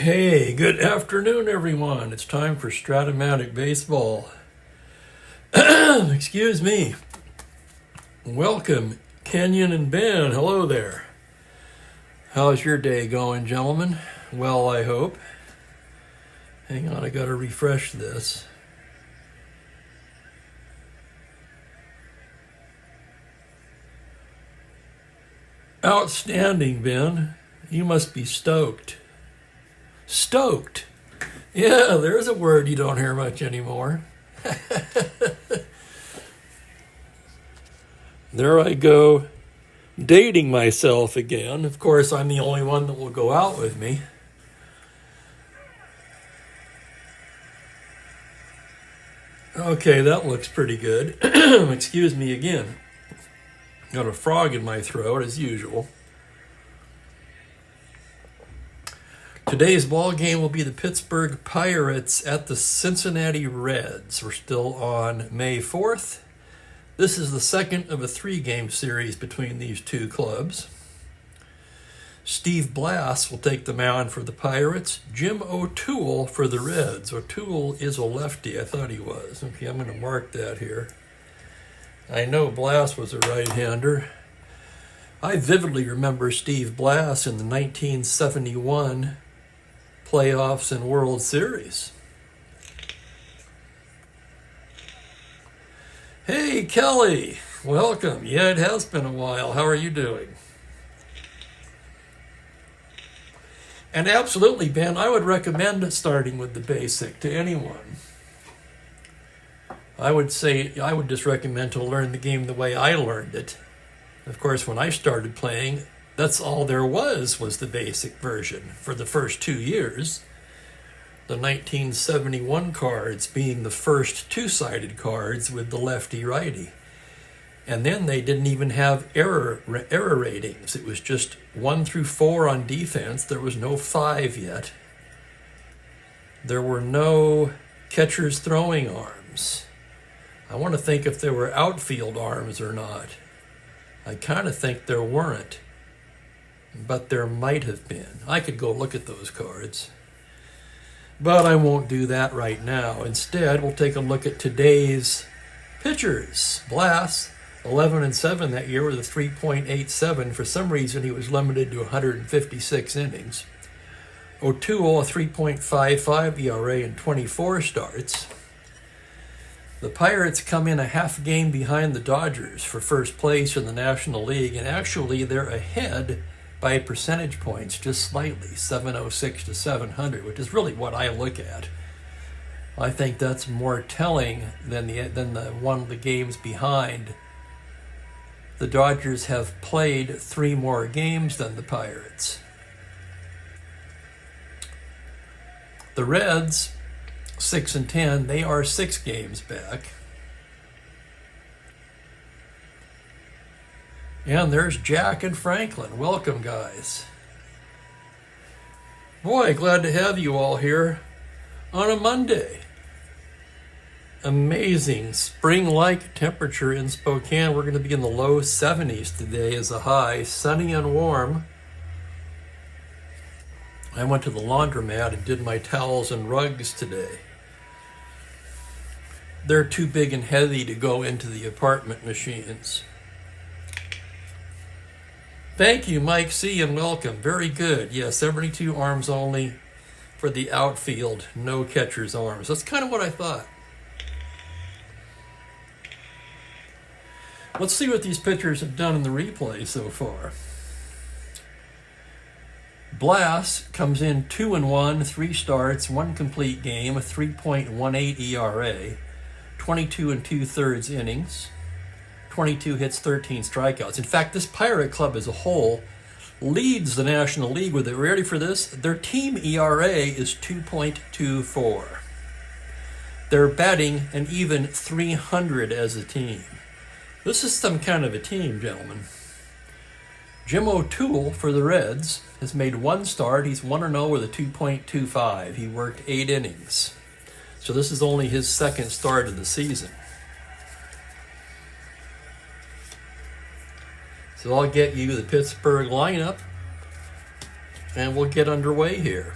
Hey, good afternoon, everyone. It's time for Strat-O-Matic baseball. Excuse me. Welcome, Kenyon and Ben. Hello there. How's your day going, gentlemen? Well, I hope. Hang on, I gotta refresh this. Outstanding, Ben. You must be stoked. Stoked. Yeah, there's a word you don't hear much anymore. There I go, dating myself again. Of course, I'm the only one that will go out with me. Okay, that looks pretty good. Excuse me again. Got a frog in my throat, as usual. Today's ball game will be the Pittsburgh Pirates at the Cincinnati Reds. We're still on May 4th. This is the second of a three-game series between these two clubs. Steve Blass will take the mound for the Pirates. Jim O'Toole for the Reds. O'Toole is a lefty. I thought he was. Okay, I'm going to mark that here. I know Blass was a right-hander. I vividly remember Steve Blass in the 1971 playoffs and World Series. Hey, Kelly, welcome. Yeah, it has been a while. How are you doing? And absolutely, Ben, I would recommend starting with the basic to anyone. I would just recommend to learn the game the way I learned it. Of course, when I started playing, that's all there was the basic version for the first 2 years. The 1971 cards being the first two-sided cards with the lefty-righty. And then they didn't even have error ratings. It was just 1 through 4 on defense. There was no 5 yet. There were no catcher's throwing arms. I want to think if there were outfield arms or not. I kind of think there weren't, but there might have been. I could go look at those cards, but I won't do that right now. Instead, we'll take a look at today's pitchers. Blass, 11-7 that year with a 3.87. For some reason, he was limited to 156 innings. O'Toole, a 3.55 ERA in 24 starts. The Pirates come in a half game behind the Dodgers for first place in the National League, and actually they're ahead by percentage points, just slightly, 706 to 700, which is really what I look at. I think that's more telling than the one of the games behind. The Dodgers have played 3 more games than the Pirates. The Reds, 6-10, they are 6 games back. And there's Jack and Franklin. Welcome, guys. Boy, glad to have you all here on a Monday. Amazing spring-like temperature in Spokane. We're going to be in the low 70s today as a high, sunny and warm. I went to the laundromat and did my towels and rugs today. They're too big and heavy to go into the apartment machines. Thank you, Mike C., and welcome. Very good. Yeah, 72 arms only for the outfield, no catcher's arms. That's kind of what I thought. Let's see what these pitchers have done in the replay so far. Blass comes in 2-1, 3 starts, 1 complete game, a 3.18 ERA. 22 2/3 innings, 22 hits, 13 strikeouts. In fact, this Pirate club as a whole leads the National League with it. Ready for this? Their team ERA is 2.24. They're batting an even 300 as a team. This is some kind of a team, gentlemen. Jim O'Toole for the Reds has made 1 start. He's 1-0 with a 2.25. He worked 8 innings. So this is only his second start of the season. So I'll get you the Pittsburgh lineup, and we'll get underway here.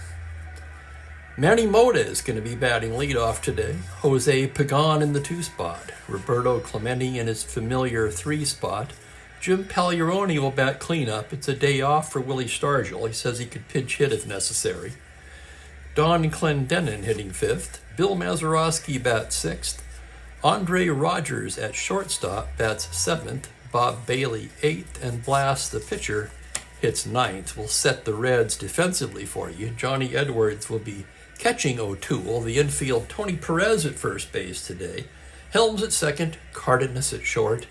Manny Mota is going to be batting leadoff today. Jose Pagan in the 2 spot. Roberto Clemente in his familiar 3 spot. Jim Pagliarone will bat cleanup. It's a day off for Willie Stargell. He says he could pinch hit if necessary. Don Clendenin hitting 5th. Bill Mazeroski bats 6th. Andre Rogers at shortstop bats 7th. Bob Bailey 8th. And Blas, the pitcher, hits 9th. We'll set the Reds defensively for you. Johnny Edwards will be catching O'Toole. The infield, Tony Perez at first base today. Helms at second. Cardenas at short.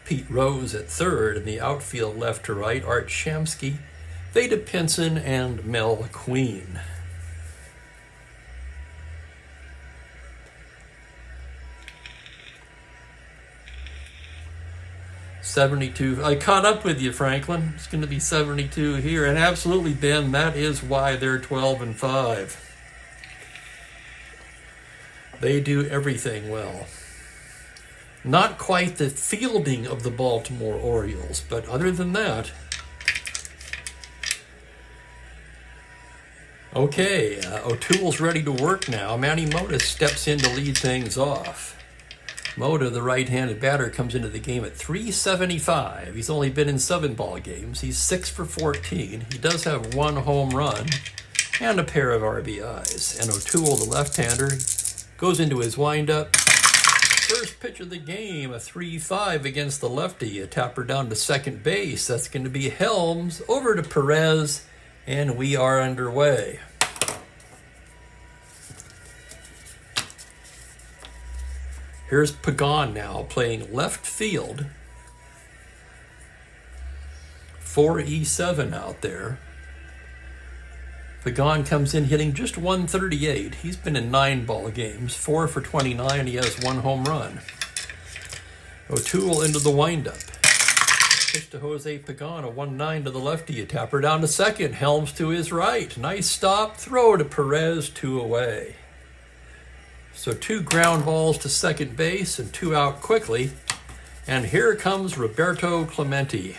Pete Rose at third. In the outfield, left to right, Art Shamsky, Veda Pinson, and Mel Queen. .72. I caught up with you, Franklin. It's going to be 72 here. And absolutely, Ben, that is why they're 12-5. They do everything well. Not quite the fielding of the Baltimore Orioles, but other than that. Okay, O'Toole's ready to work now. Manny Mota steps in to lead things off. Mota, the right-handed batter, comes into the game at .375. He's only been in 7 ball games. He's 6 for 14. He does have 1 home run and a pair of RBIs. And O'Toole, the left-hander, goes into his windup. First pitch of the game, a 3-5 against the lefty. A tapper down to second base. That's going to be Helms. Over to Perez, and we are underway. Here's Pagan now playing left field. 4-7 out there. Pagan comes in hitting just .138. He's been in 9 ball games, 4 for 29. He has 1 home run. O'Toole into the windup. Pitch to Jose Pagan, a 1-9 to the lefty. A tapper down to second. Helms to his right. Nice stop. Throw to Perez, 2 away. So 2 ground balls to second base and 2 out quickly. And here comes Roberto Clemente.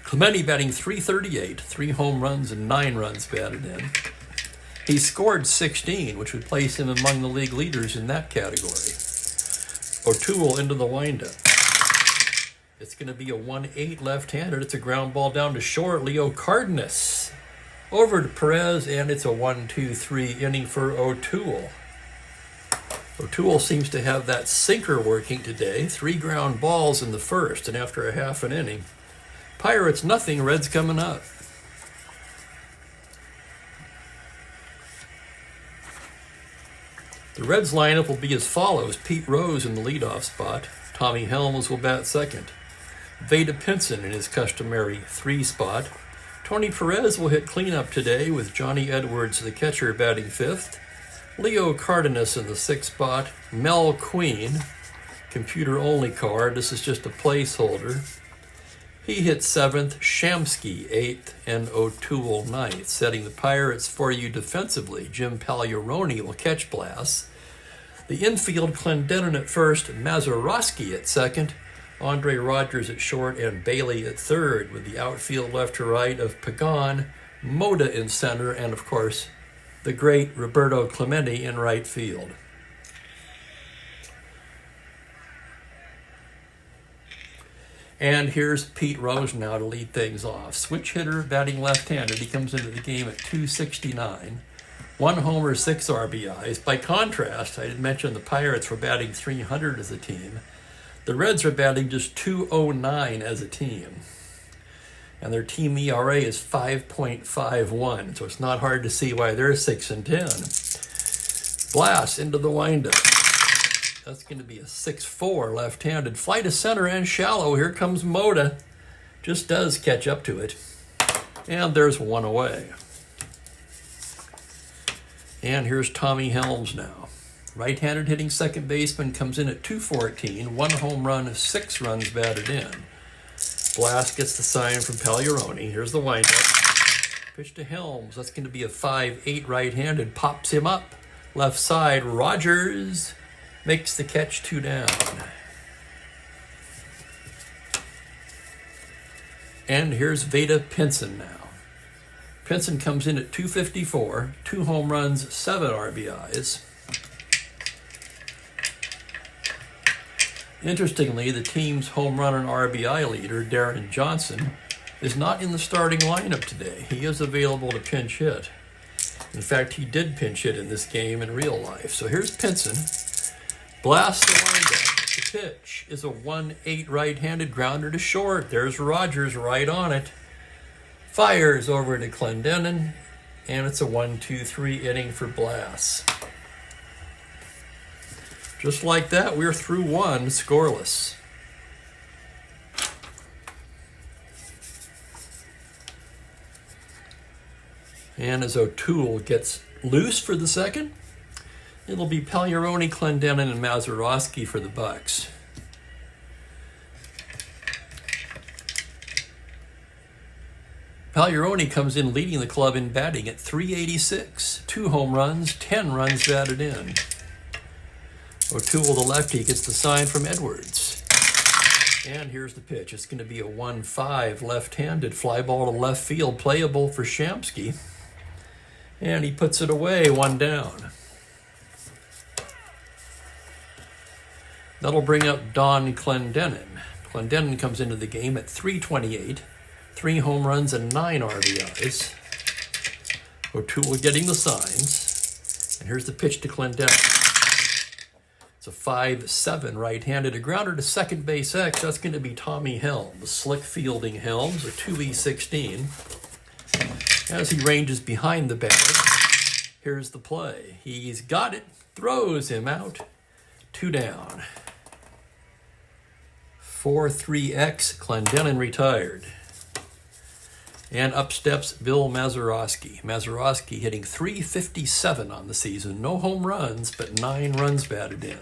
Clemente batting .338, 3 home runs and 9 runs batted in. He scored 16, which would place him among the league leaders in that category. O'Toole into the windup. It's going to be a 1-8 left-handed. It's a ground ball down to short. Leo Cardenas over to Perez, and it's a 1-2-3 inning for O'Toole. O'Toole seems to have that sinker working today. 3 ground balls in the first, and after a half an inning. Pirates nothing, Reds coming up. The Reds lineup will be as follows. Pete Rose in the leadoff spot. Tommy Helms will bat second. Veda Pinson in his customary 3 spot. Tony Perez will hit cleanup today with Johnny Edwards, the catcher, batting 5th. Leo Cardenas in the 6th spot. Mel Queen, computer-only card. This is just a placeholder. He hits 7th, Shamsky 8th, and O'Toole 9th. Setting the Pirates for you defensively, Jim Pagliarone will catch Blas. The infield, Clendenin at first, Mazeroski at second, Andre Rogers at short, and Bailey at third, with the outfield left to right of Pagan, Mota in center, and of course, the great Roberto Clemente in right field. And here's Pete Rose now to lead things off. Switch hitter, batting left-handed. He comes into the game at .269. 1 homer, 6 RBIs. By contrast, I did mention the Pirates were batting .300 as a team. The Reds are batting just .209 as a team. And their team ERA is 5.51, so it's not hard to see why they're 6-10. Blas into the windup. That's going to be a 6-4 left-handed. Fly to center and shallow. Here comes Mota. Just does catch up to it. And there's 1 away. And here's Tommy Helms now. Right-handed hitting second baseman, comes in at .214. 1 home run, 6 runs batted in. Blas gets the sign from Pagliarone. Here's the windup. Pitch to Helms. That's going to be a 5-8 right-handed. Pops him up. Left side, Rogers makes the catch, 2 down. And here's Veda Pinson now. Pinson comes in at 254, 2 home runs, 7 RBIs. Interestingly, the team's home run and RBI leader, Darren Johnson, is not in the starting lineup today. He is available to pinch hit. In fact, he did pinch hit in this game in real life. So here's Pinson. Blasts the windup. The pitch is a 1-8 right-handed grounder to short. There's Rogers right on it. Fires over to Clendenon, and it's a 1-2-3 inning for Blass. Just like that, we're through 1 scoreless. And as O'Toole gets loose for the second, it'll be Pagliarone, Clendenon, and Mazeroski for the Bucks. Pagliarone comes in leading the club in batting at .386, 2 home runs, 10 runs batted in. O'Toole, the lefty, gets the sign from Edwards. And here's the pitch. It's going to be a 1-5 left-handed fly ball to left field, playable for Shamsky. And he puts it away, 1 down. That'll bring up Don Clendenon. Clendenon comes into the game at .328, 3 home runs and 9 RBIs. O'Toole getting the signs. And here's the pitch to Clendenon. It's a 5-7 right-handed, a grounder to second base X. That's going to be Tommy Helms. Slick fielding Helms, a 2E16. As he ranges behind the batter, here's the play. He's got it, throws him out, 2 down. 4-3X, Clendenon retired. And up steps Bill Mazeroski. Mazeroski hitting .357 on the season. No home runs, but 9 runs batted in.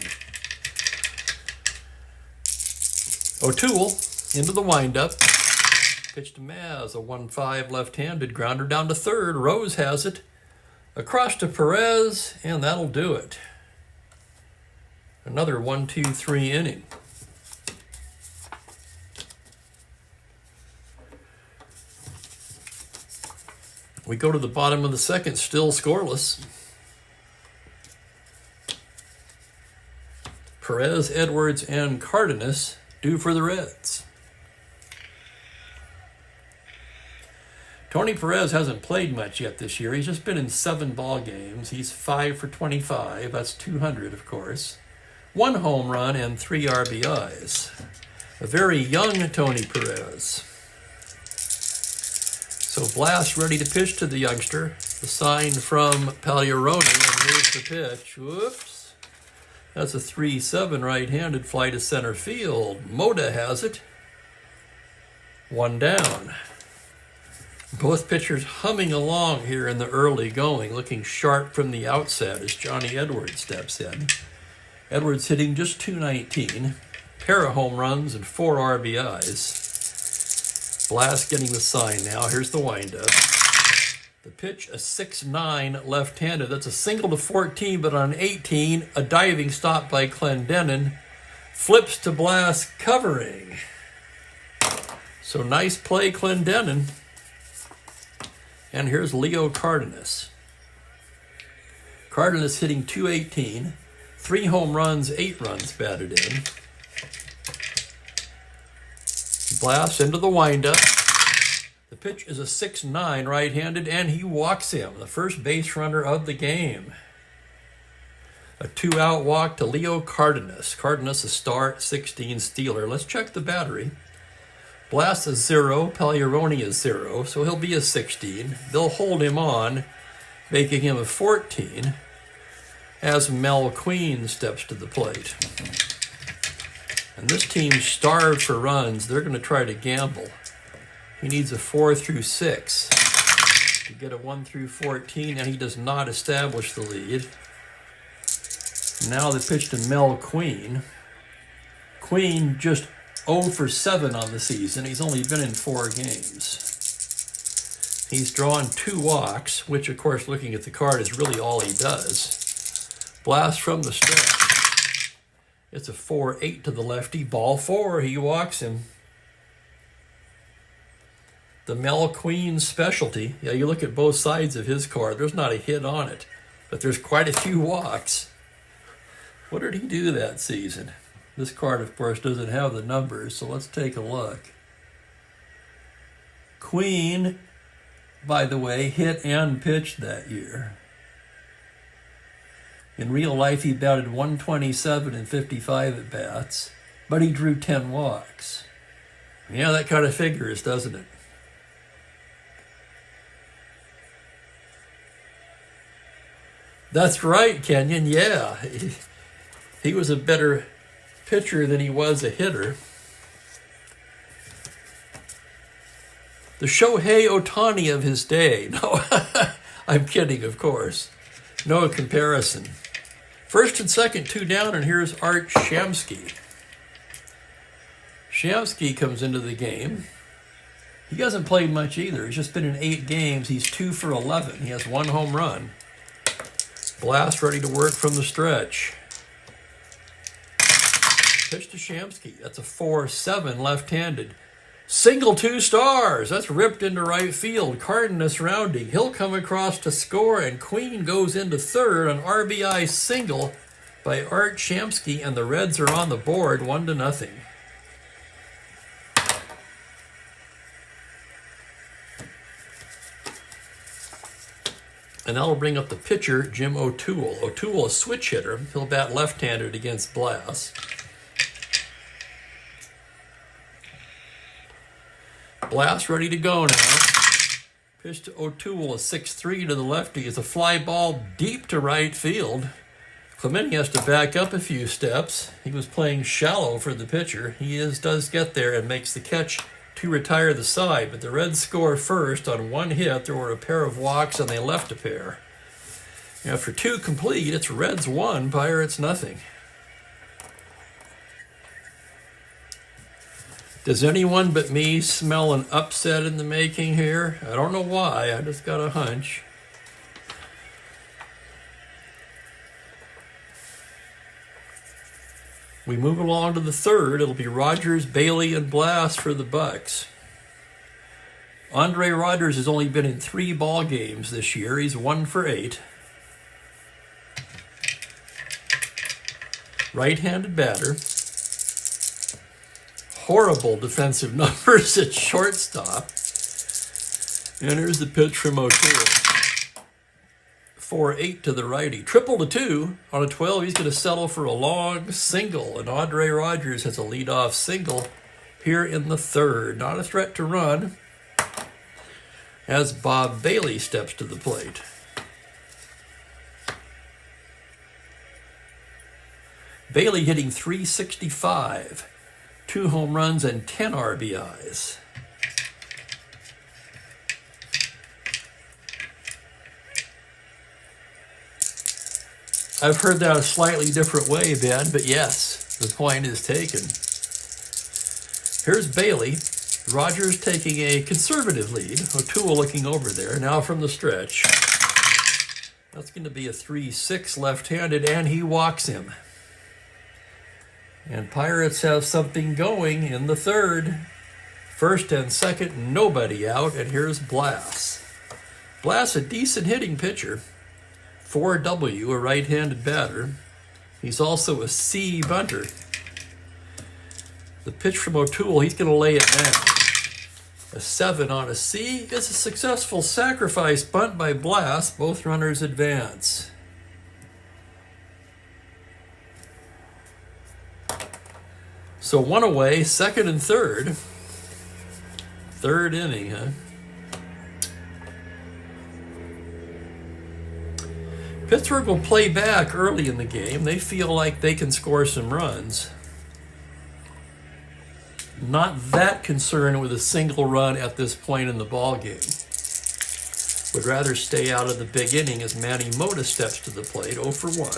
O'Toole into the windup. Pitch to Maz, a 1-5 left-handed grounder down to third. Rose has it. Across to Perez, and that'll do it. Another 1-2-3 inning. We go to the bottom of the second, still scoreless. Perez, Edwards, and Cardenas due for the Reds. Tony Perez hasn't played much yet this year. He's just been in 7 ball games. He's 5 for 25. That's 200, of course. 1 home run and 3 RBIs. A very young Tony Perez. So Blass ready to pitch to the youngster. The sign from Pagliarone, and here's the pitch. Whoops. That's a 3-7 right-handed fly to center field. Moda has it. 1 down. Both pitchers humming along here in the early going, looking sharp from the outset as Johnny Edwards steps in. Edwards hitting just .219, pair of home runs and 4 RBIs. Blast getting the sign now. Here's the windup. The pitch, a 6-9 left-handed. That's a single to 14, but on 18, a diving stop by Clendenon. Flips to Blast, covering. So nice play, Clendenon. And here's Leo Cardenas. Cardenas hitting .218, 3 home runs, 8 runs batted in. Blast into the windup. The pitch is a 6-9 right-handed, and he walks him, the first base runner of the game. A 2-out walk to Leo Cardenas. Cardenas a start, 16 stealer. Let's check the battery. Blast is 0, Pagliarone is 0, so he'll be a 16. They'll hold him on, making him a 14, as Mel Queen steps to the plate. And this team's starved for runs. They're going to try to gamble. He needs a 4 through 6 to get a 1 through 14, and he does not establish the lead. Now the pitch to Mel Queen. Queen just 0 for 7 on the season. He's only been in 4 games. He's drawn 2 walks, which, of course, looking at the card, is really all he does. Blast from the stretch. It's a 4-8 to the lefty. Ball 4. He walks him. The Mel Queen specialty. Yeah, you look at both sides of his card, there's not a hit on it, but there's quite a few walks. What did he do that season? This card, of course, doesn't have the numbers, so let's take a look. Queen, by the way, hit and pitched that year. In real life, he batted 127 and 55 at bats, but he drew 10 walks. Yeah, that kind of figures, doesn't it? That's right, Kenyon. Yeah, he was a better pitcher than he was a hitter. The Shohei Ohtani of his day. No, I'm kidding, of course. No comparison. First and second, 2 down, and here's Art Shamsky. Shamsky comes into the game. He hasn't played much either. He's just been in 8 games. He's 2 for 11. He has 1 home run. Blast ready to work from the stretch. Pitch to Shamsky. That's a 4-7 left-handed. Single 2 stars. That's ripped into right field. Cardenas rounding. He'll come across to score, and Queen goes into third. An RBI single by Art Shamsky, and the Reds are on the board 1-0. And that'll bring up the pitcher, Jim O'Toole. O'Toole, a switch hitter. He'll bat left-handed against Blast. Blast ready to go now. Pitch to O'Toole, a 6-3 to the lefty. It's a fly ball deep to right field. Clemente has to back up a few steps. He was playing shallow for the pitcher. He does get there and makes the catch to retire the side, but the Reds score first on 1 hit. There were a pair of walks, and they left a pair. After 2 complete, it's Reds 1, Pirates nothing. Does anyone but me smell an upset in the making here? I don't know why, I just got a hunch. We move along to the third. It'll be Rogers, Bailey, and Blast for the Bucks. Andre Rogers has only been in 3 ball games this year. He's 1 for 8. Right-handed batter. Horrible defensive numbers at shortstop. And here's the pitch from O'Toole. 4-8 to the righty. Triple to 2 on a 12. He's going to settle for a long single. And Andre Rogers has a leadoff single here in the third. Not a threat to run as Bob Bailey steps to the plate. Bailey hitting .365. 2 home runs and 10 RBIs. I've heard that a slightly different way, Ben, but yes, the point is taken. Here's Bailey. Rogers taking a conservative lead. O'Toole looking over there. Now from the stretch. That's going to be a 3-6 left-handed, and he walks him. And Pirates have something going in the third. First and second, nobody out, and here's Blast. Blast, a decent hitting pitcher. 4W, a right-handed batter. He's also a C bunter. The pitch from O'Toole, he's going to lay it down. A 7 on a C is a successful sacrifice bunt by Blast. Both runners advance. So 1 away, second and third. Third inning, huh? Pittsburgh will play back early in the game. They feel like they can score some runs. Not that concerned with a single run at this point in the ball game. Would rather stay out of the big inning as Manny Mota steps to the plate, 0 for 1.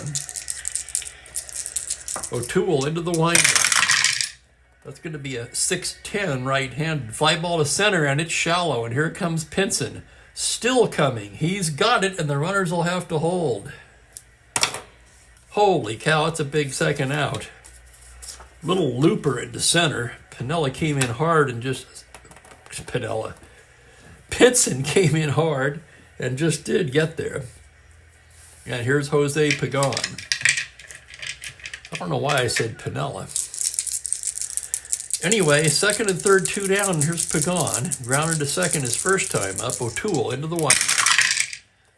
O'Toole into the windup. That's going to be a 6-10 right-handed. Fly ball to center, and it's shallow. And here comes Pinson. Still coming. He's got it, and the runners will have to hold. Holy cow, it's a big second out. Little looper into center. Pinella came in hard and just... Pinella. Pinson came in hard and just did get there. And here's Jose Pagan. I don't know why I said Pinella. Anyway, second and third, 2 down. Here's Pagan. Grounded to second his first time up. O'Toole into the one.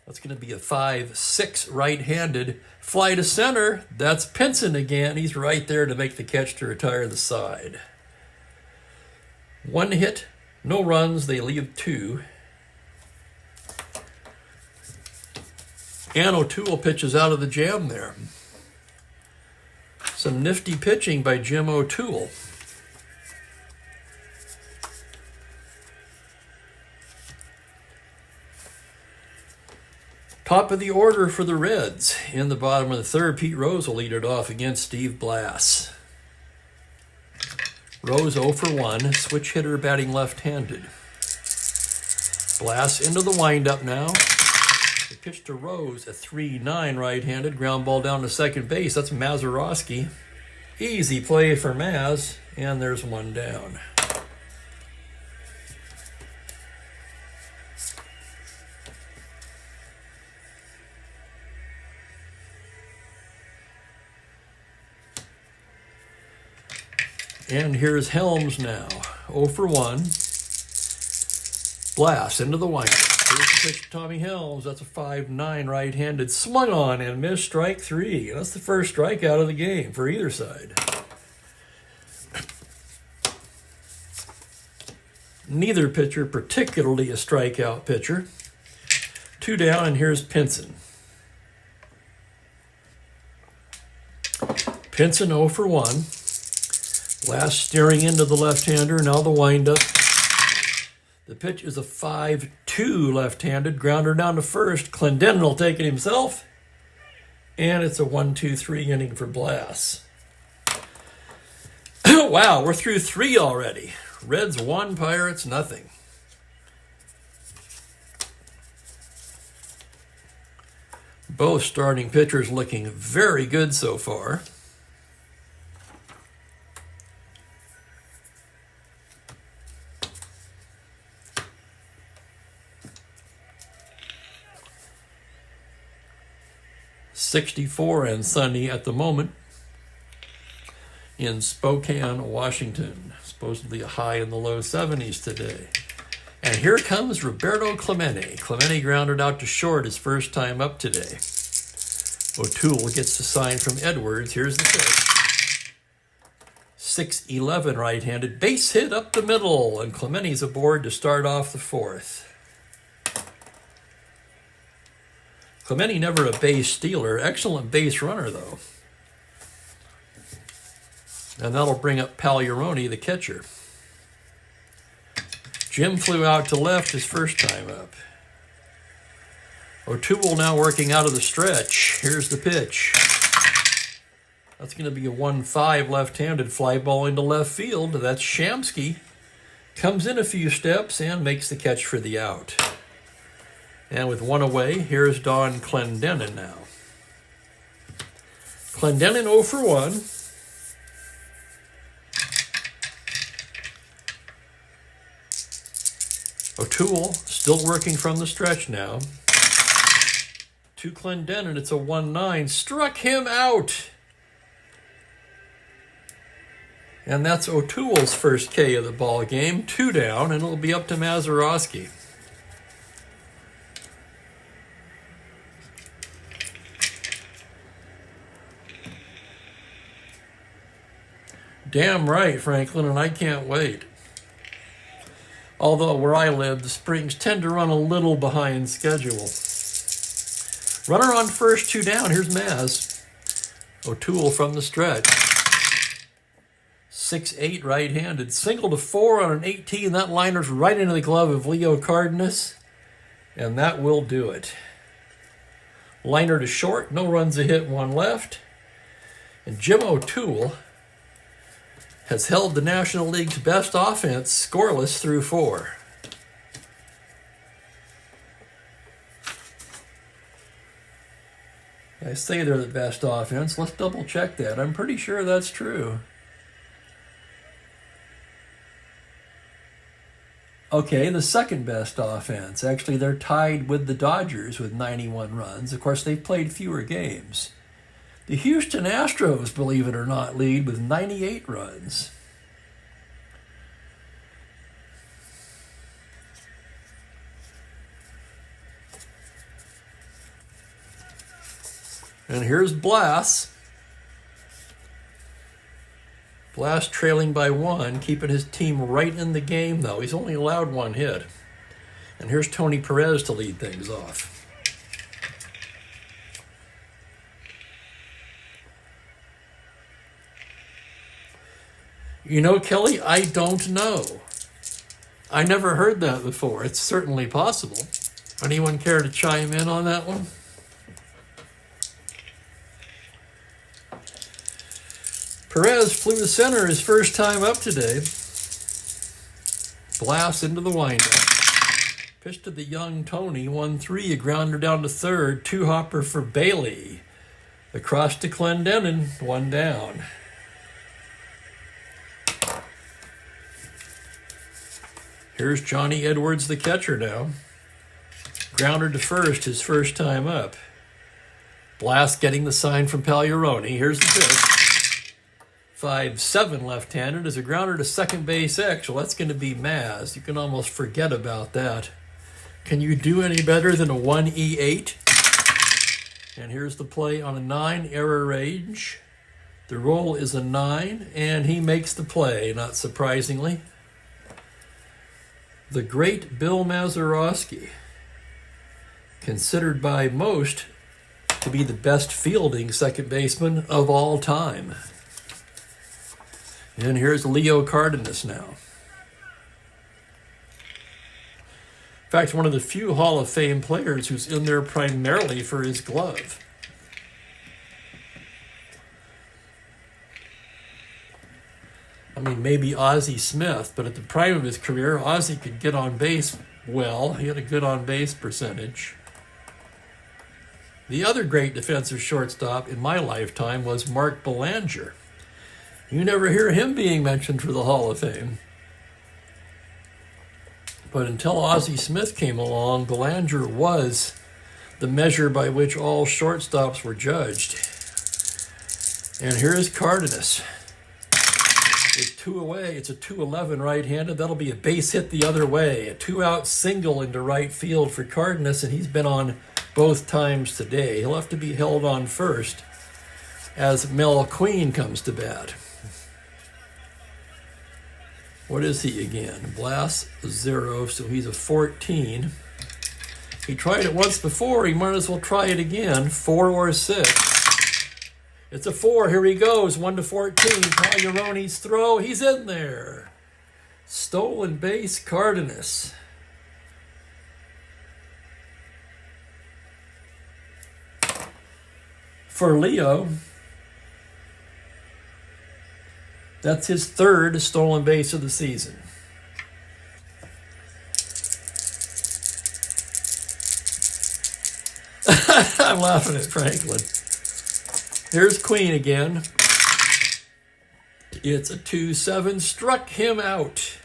That's going to be a 5-6 right-handed fly to center. That's Pinson again. He's right there to make the catch to retire the side. 1 hit, no runs. They leave 2. And O'Toole pitches out of the jam there. Some nifty pitching by Jim O'Toole. Top of the order for the Reds. In the bottom of the third, Pete Rose will lead it off against Steve Blass. Rose 0 for 1, switch hitter batting left-handed. Blass into the windup now. The pitch to Rose, a 3-9 right-handed, ground ball down to second base. That's Mazeroski. Easy play for Maz, and there's 1 down. And here's Helms now, 0 for 1. Blass into the windup. Here's the pitch to Tommy Helms. That's a 5-9 right-handed, swung on and missed, strike 3. That's the first strikeout of the game for either side. Neither pitcher particularly a strikeout pitcher. 2 down, and here's Pinson. Pinson 0 for 1. Blass steering into the left-hander, now the windup. The pitch is a 5-2 left-handed, grounder down to first. Clendenin will take it himself. And it's a 1-2-3 inning for Blass. Wow, we're through 3 already. Reds 1, Pirates nothing. Both starting pitchers looking very good so far. .64 and sunny at the moment in Spokane, Washington. Supposedly a high in the low 70s today. And here comes Roberto Clemente. Clemente grounded out to short his first time up today. O'Toole gets the sign from Edwards. Here's the pitch. 6-11 right-handed. Base hit up the middle. And Clemente's aboard to start off the 4th. Clemente never a base stealer. Excellent base runner, though. And that'll bring up Pagliarone, the catcher. Jim flew out to left his first time up. O'Toole now working out of the stretch. Here's the pitch. That's going to be a 1-5 left-handed fly ball into left field. That's Shamsky. Comes in a few steps and makes the catch for the out. And with 1 away, here's Don Clendenin now. Clendenin 0 for 1. O'Toole still working from the stretch now. To Clendenin, it's a 1-9. Struck him out. And that's O'Toole's first K of the ball game. 2 down, and it'll be up to Mazeroski. Damn right, Franklin, and I can't wait. Although where I live, the springs tend to run a little behind schedule. Runner on first, 2 down. Here's Maz. O'Toole from the stretch. 6-8 right-handed. Single to 4 on an 18. That liner's right into the glove of Leo Cardenas. And that will do it. Liner to short. No runs a hit, 1 left. And Jim O'Toole has held the National League's best offense scoreless through 4. I say they're the best offense. Let's double check that. I'm pretty sure that's true. Okay, the second best offense. Actually, they're tied with the Dodgers with 91 runs. Of course, they've played fewer games. The Houston Astros, believe it or not, lead with 98 runs. And here's Blas. Blas trailing by 1, keeping his team right in the game, though. He's only allowed 1 hit. And here's Tony Perez to lead things off. You know, Kelly, I don't know. I never heard that before. It's certainly possible. Anyone care to chime in on that one? Perez flew to center his first time up today. Blas into the windup. Pitch to the young Tony, 1-3, a grounder down to third, 2-hopper for Bailey. Across to Clendenin, 1 down. Here's Johnny Edwards, the catcher now. Grounder to first, his first time up. Blas getting the sign from Pagliarone. Here's the pitch. 5-7 left-handed is a grounder to second base X. Well, that's going to be Maz. You can almost forget about that. Can you do any better than a 1E8? And here's the play on a 9 error range. The roll is a 9, and he makes the play, not surprisingly. The great Bill Mazeroski, considered by most to be the best fielding second baseman of all time. And here's Leo Cardenas now. In fact, one of the few Hall of Fame players who's in there primarily for his glove. I mean, maybe Ozzie Smith, but at the prime of his career, Ozzie could get on base well. He had a good on-base percentage. The other great defensive shortstop in my lifetime was Mark Belanger. You never hear him being mentioned for the Hall of Fame. But until Ozzie Smith came along, Belanger was the measure by which all shortstops were judged. And here's Cardenas. With 2 away, it's a 2-11 right-handed. That'll be a base hit the other way. A 2-out single into right field for Cardenas, and he's been on both times today. He'll have to be held on first as Mel Queen comes to bat. What is he again? Blas 0, so he's a 14. He tried it once before, he might as well try it again. 4 or 6. It's a 4, here he goes, 1-14. Pagliarone's throw, he's in there. Stolen base, Cardenas. For Leo, that's his 3rd stolen base of the season. I'm laughing at Franklin. Here's Queen again. It's a 2-7, struck him out.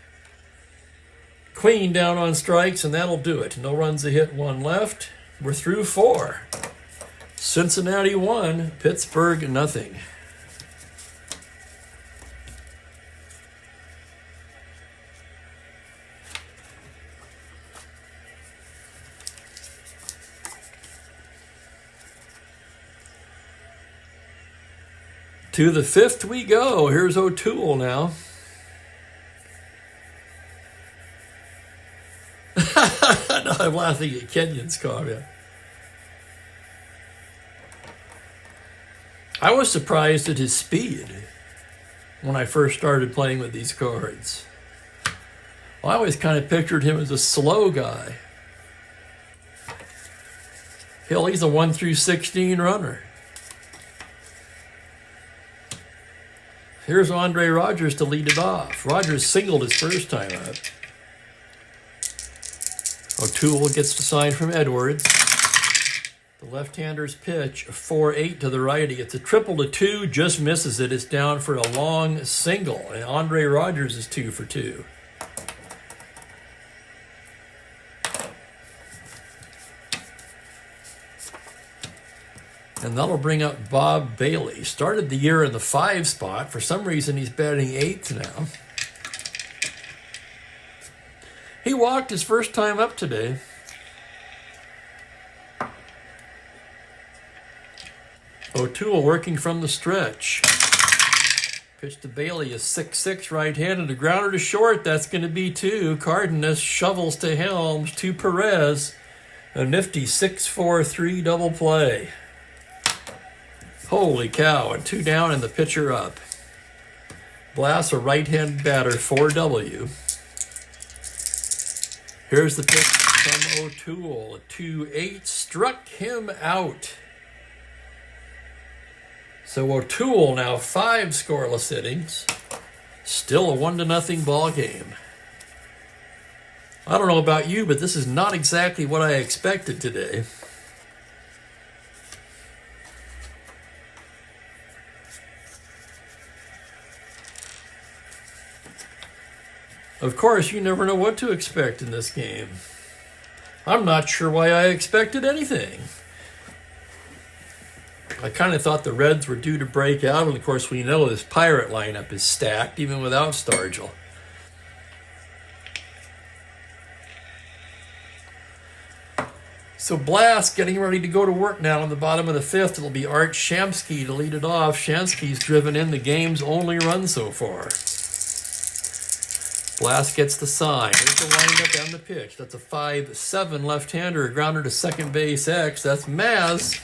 Queen down on strikes, and that'll do it. No runs a hit, 1 left. We're through 4. Cincinnati 1, Pittsburgh nothing. To the 5th we go. Here's O'Toole now. No, I'm laughing at Kenyon's comment. I was surprised at his speed when I first started playing with these cards. Well, I always kind of pictured him as a slow guy. Hell, he's a 1-16 runner. Here's Andre Rogers to lead it off. Rogers singled his first time up. O'Toole gets the sign from Edwards. The left-hander's pitch, a 4-8 to the righty. It's a triple to 2, just misses it. It's down for a long single, and Andre Rogers is 2 for 2. And that'll bring up Bob Bailey. Started the year in the 5 spot. For some reason, he's batting 8th now. He walked his first time up today. O'Toole working from the stretch. Pitch to Bailey, a 6-6 right-handed. A grounder to short. That's going to be 2. Cardenas shovels to Helms to Perez. A nifty 6-4-3 double play. Holy cow, and 2 down and the pitcher up. Blass, a right-handed batter, 4W. Here's the pitch from O'Toole. A 2-8 struck him out. So O'Toole now 5 scoreless innings. Still a 1-0 ball game. I don't know about you, but this is not exactly what I expected today. Of course, you never know what to expect in this game. I'm not sure why I expected anything. I kind of thought the Reds were due to break out, and of course we know this Pirate lineup is stacked, even without Stargell. So Blass getting ready to go to work now in the bottom of the 5th. It'll be Art Shamsky to lead it off. Shamsky's driven in the game's only run so far. Blass gets the sign. Here's the windup and the pitch. That's a 5-7 left-hander. A grounder to second base X. That's Maz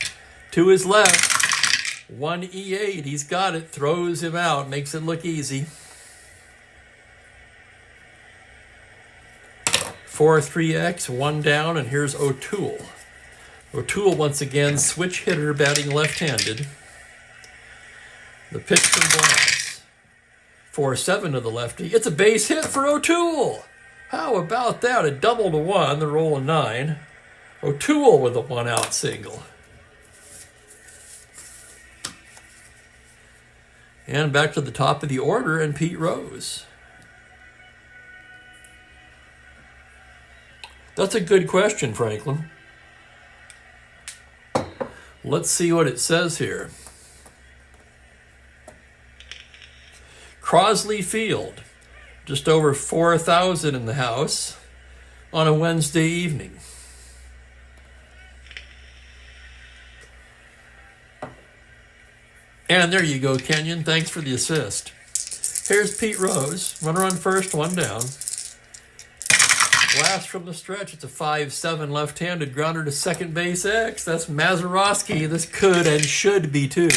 to his left. 1 E8. He's got it. Throws him out. Makes it look easy. 4-3X. 1 down. And here's O'Toole. O'Toole once again switch hitter batting left-handed. The pitch from Blass. 4-7 to the lefty. It's a base hit for O'Toole. How about that? A double to 1, the roll of 9. O'Toole with a 1-out single. And back to the top of the order and Pete Rose. That's a good question, Franklin. Let's see what it says here. Crosley Field, just over 4,000 in the house on a Wednesday evening. And there you go, Kenyon. Thanks for the assist. Here's Pete Rose. Runner on first, 1 down. Blast from the stretch. It's a 5-7 left-handed grounder to second base X. That's Mazeroski. This could and should be 2.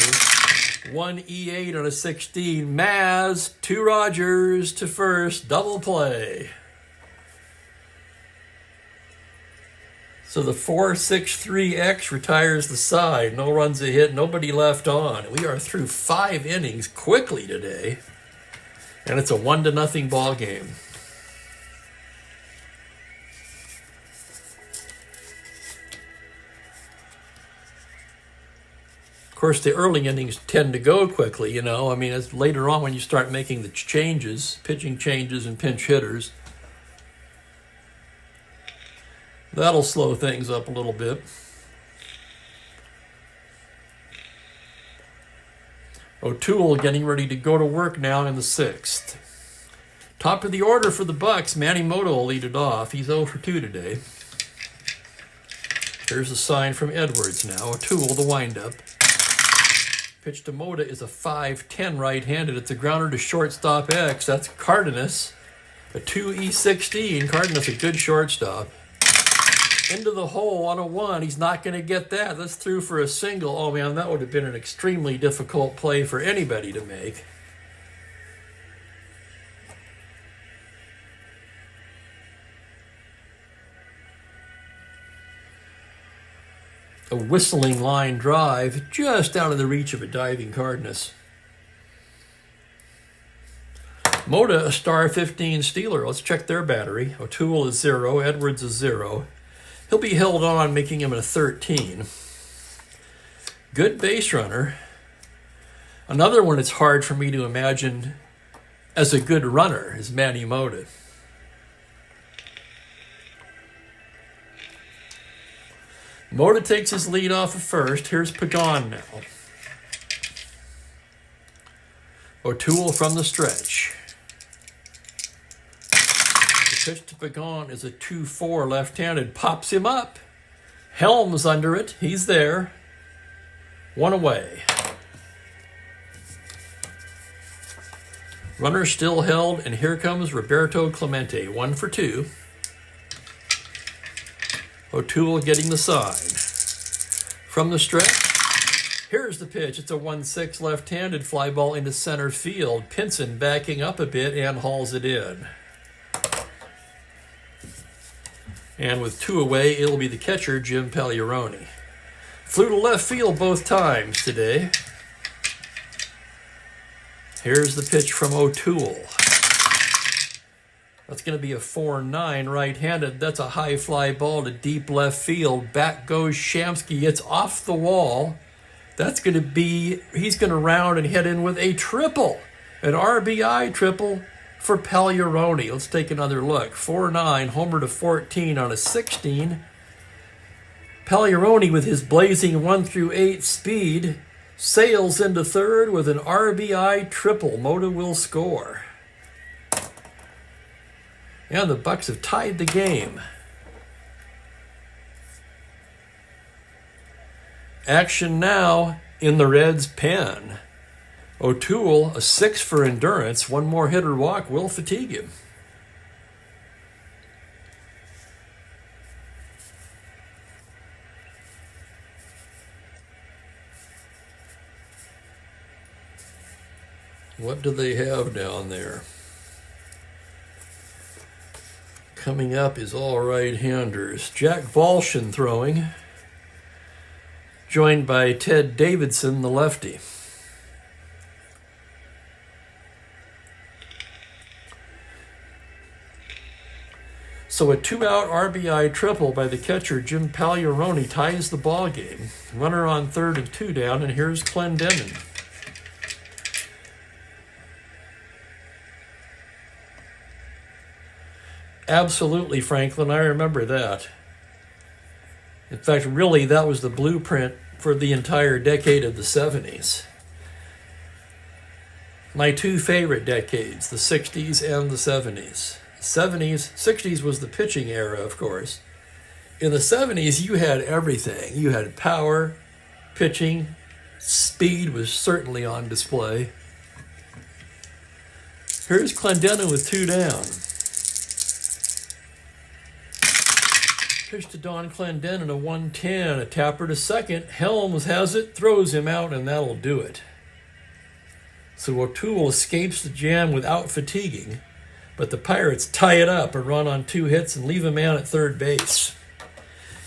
1 E8 on a 16. Maz to Rogers to first. Double play. So the 4-6-3X retires the side. No runs a hit. Nobody left on. We are through 5 innings quickly today. And it's a 1-0 ball game. Of course, the early innings tend to go quickly, you know. I mean, it's later on when you start making the changes, pitching changes and pinch hitters. That'll slow things up a little bit. O'Toole getting ready to go to work now in the 6th. Top of the order for the Bucks. Manny Mota will lead it off. He's 0 for 2 today. Here's a sign from Edwards now. O'Toole, the windup. Pitch to Mota is a 5-10 right-handed. It's a grounder to shortstop X. That's Cardenas. A 2E16. Cardenas, a good shortstop. Into the hole on a 1. He's not going to get that. That's through for a single. Oh, man, that would have been an extremely difficult play for anybody to make. A whistling line drive just out of the reach of a diving Cardenas. Mota, a star 15 stealer. Let's check their battery. O'Toole is 0. Edwards is 0. He'll be held on, making him a 13. Good base runner. Another one it's hard for me to imagine as a good runner is Manny Mota. Mota takes his lead off of first. Here's Pagan now. O'Toole from the stretch. The pitch to Pagan is a 2-4 left-handed. Pops him up. Helms under it. He's there. 1 away. Runner still held, and here comes Roberto Clemente. 1 for 2. O'Toole getting the sign. From the stretch, here's the pitch. It's a 1-6 left-handed fly ball into center field. Pinson backing up a bit and hauls it in. And with 2 away, it'll be the catcher, Jim Pagliarone. Flew to left field both times today. Here's the pitch from O'Toole. That's going to be a 4-9 right-handed. That's a high fly ball to deep left field. Back goes Shamsky. It's off the wall. That's going to be, he's going to round and head in with a triple. An RBI triple for Pagliarone. Let's take another look. 4-9, homer to 14 on a 16. Pagliarone with his blazing 1-8 speed sails into third with an RBI triple. Mota will score. And the Bucks have tied the game. Action now in the Reds' pen. O'Toole, a 6 for endurance. 1 more hitter walk will fatigue him. What do they have down there? Coming up is all right-handers. Jack Volshin throwing, joined by Ted Davidson, the lefty. So a 2-out RBI triple by the catcher, Jim Pagliarone, ties the ball game. Runner on third and 2 down, and here's Clendenin. Absolutely, Franklin. I remember that. In fact, really, that was the blueprint for the entire decade of the 70s. My 2 favorite decades, the 60s and the 70s. 60s was the pitching era, of course. In the 70s, you had everything. You had power, pitching, speed was certainly on display. Here's Clendenin with 2 down. Pitch to Don Clendenin, a 1-10, a tapper to second. Helms has it, throws him out, and that'll do it. So O'Toole escapes the jam without fatiguing, but the Pirates tie it up, a run on 2 hits, and leave a man at third base.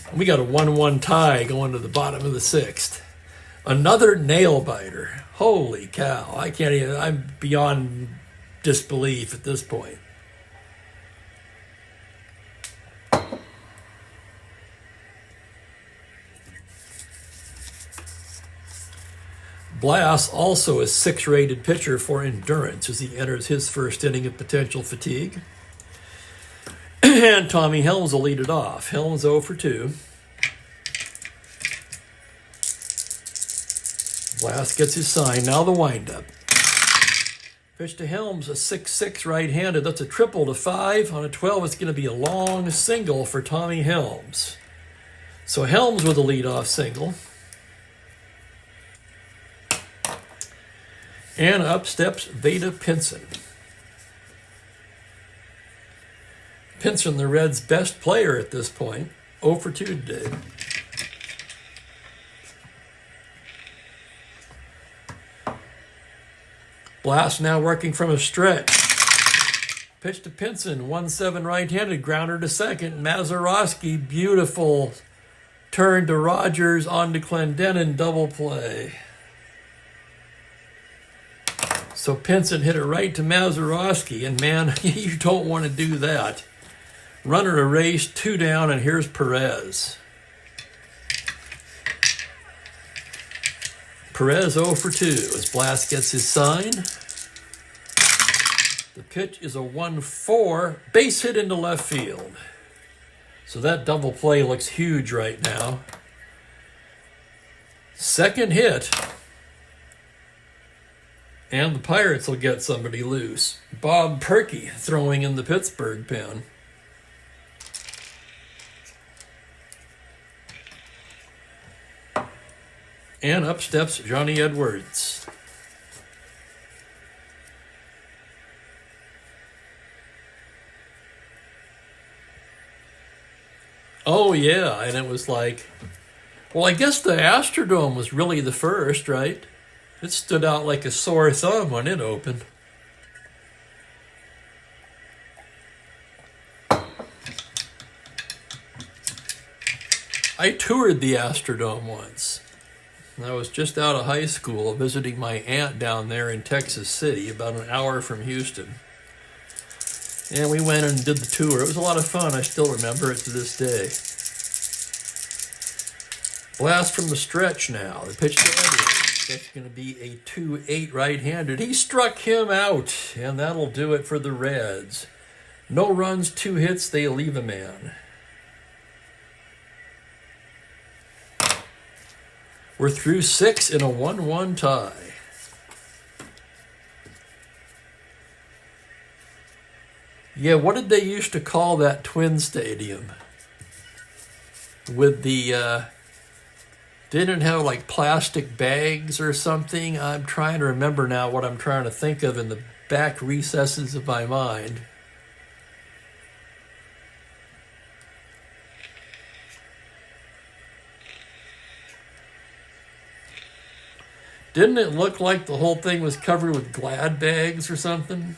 And we got a 1-1 tie going to the bottom of the 6th. Another nail-biter. Holy cow. I can't even, I'm beyond disbelief at this point. Blass, also a 6-rated pitcher for endurance as he enters his first inning of potential fatigue. And Tommy Helms will lead it off. Helms 0 for 2. Blass gets his sign. Now the windup. Pitch to Helms, a 6-6 right-handed. That's a triple to 5. On a 12, it's going to be a long single for Tommy Helms. So Helms with a leadoff single. And up steps Veda Pinson. Pinson, the Reds' best player at this point, 0 for 2 today. Blass now working from a stretch. Pitch to Pinson, 1-7 right-handed, grounder to second. Mazeroski, beautiful turn to Rogers, on to Clendenin, double play. So Pinson hit it right to Mazeroski, and man, you don't want to do that. Runner erased, 2 down, and here's Perez. Perez 0 for 2 as Blass gets his sign. The pitch is a 1-4, base hit into left field. So that double play looks huge right now. Second hit, and the Pirates will get somebody loose. Bob Perky throwing in the Pittsburgh pen. And up steps Johnny Edwards. Oh, yeah, and it was like, well, I guess the Astrodome was really the first, right? It stood out like a sore thumb when it opened. I toured the Astrodome once. I was just out of high school visiting my aunt down there in Texas City, about an hour from Houston. And we went and did the tour. It was a lot of fun. I still remember it to this day. Blast from the stretch now. The pitch to Edwards. That's going to be a 2-8 right-handed. He struck him out, and that'll do it for the Reds. No runs, 2 hits, they leave a man. We're through 6 in a 1-1 tie. Yeah, what did they used to call that Twin Stadium? With the, didn't it have like plastic bags or something? I'm trying to remember now what I'm trying to think of in the back recesses of my mind. Didn't it look like the whole thing was covered with Glad bags or something?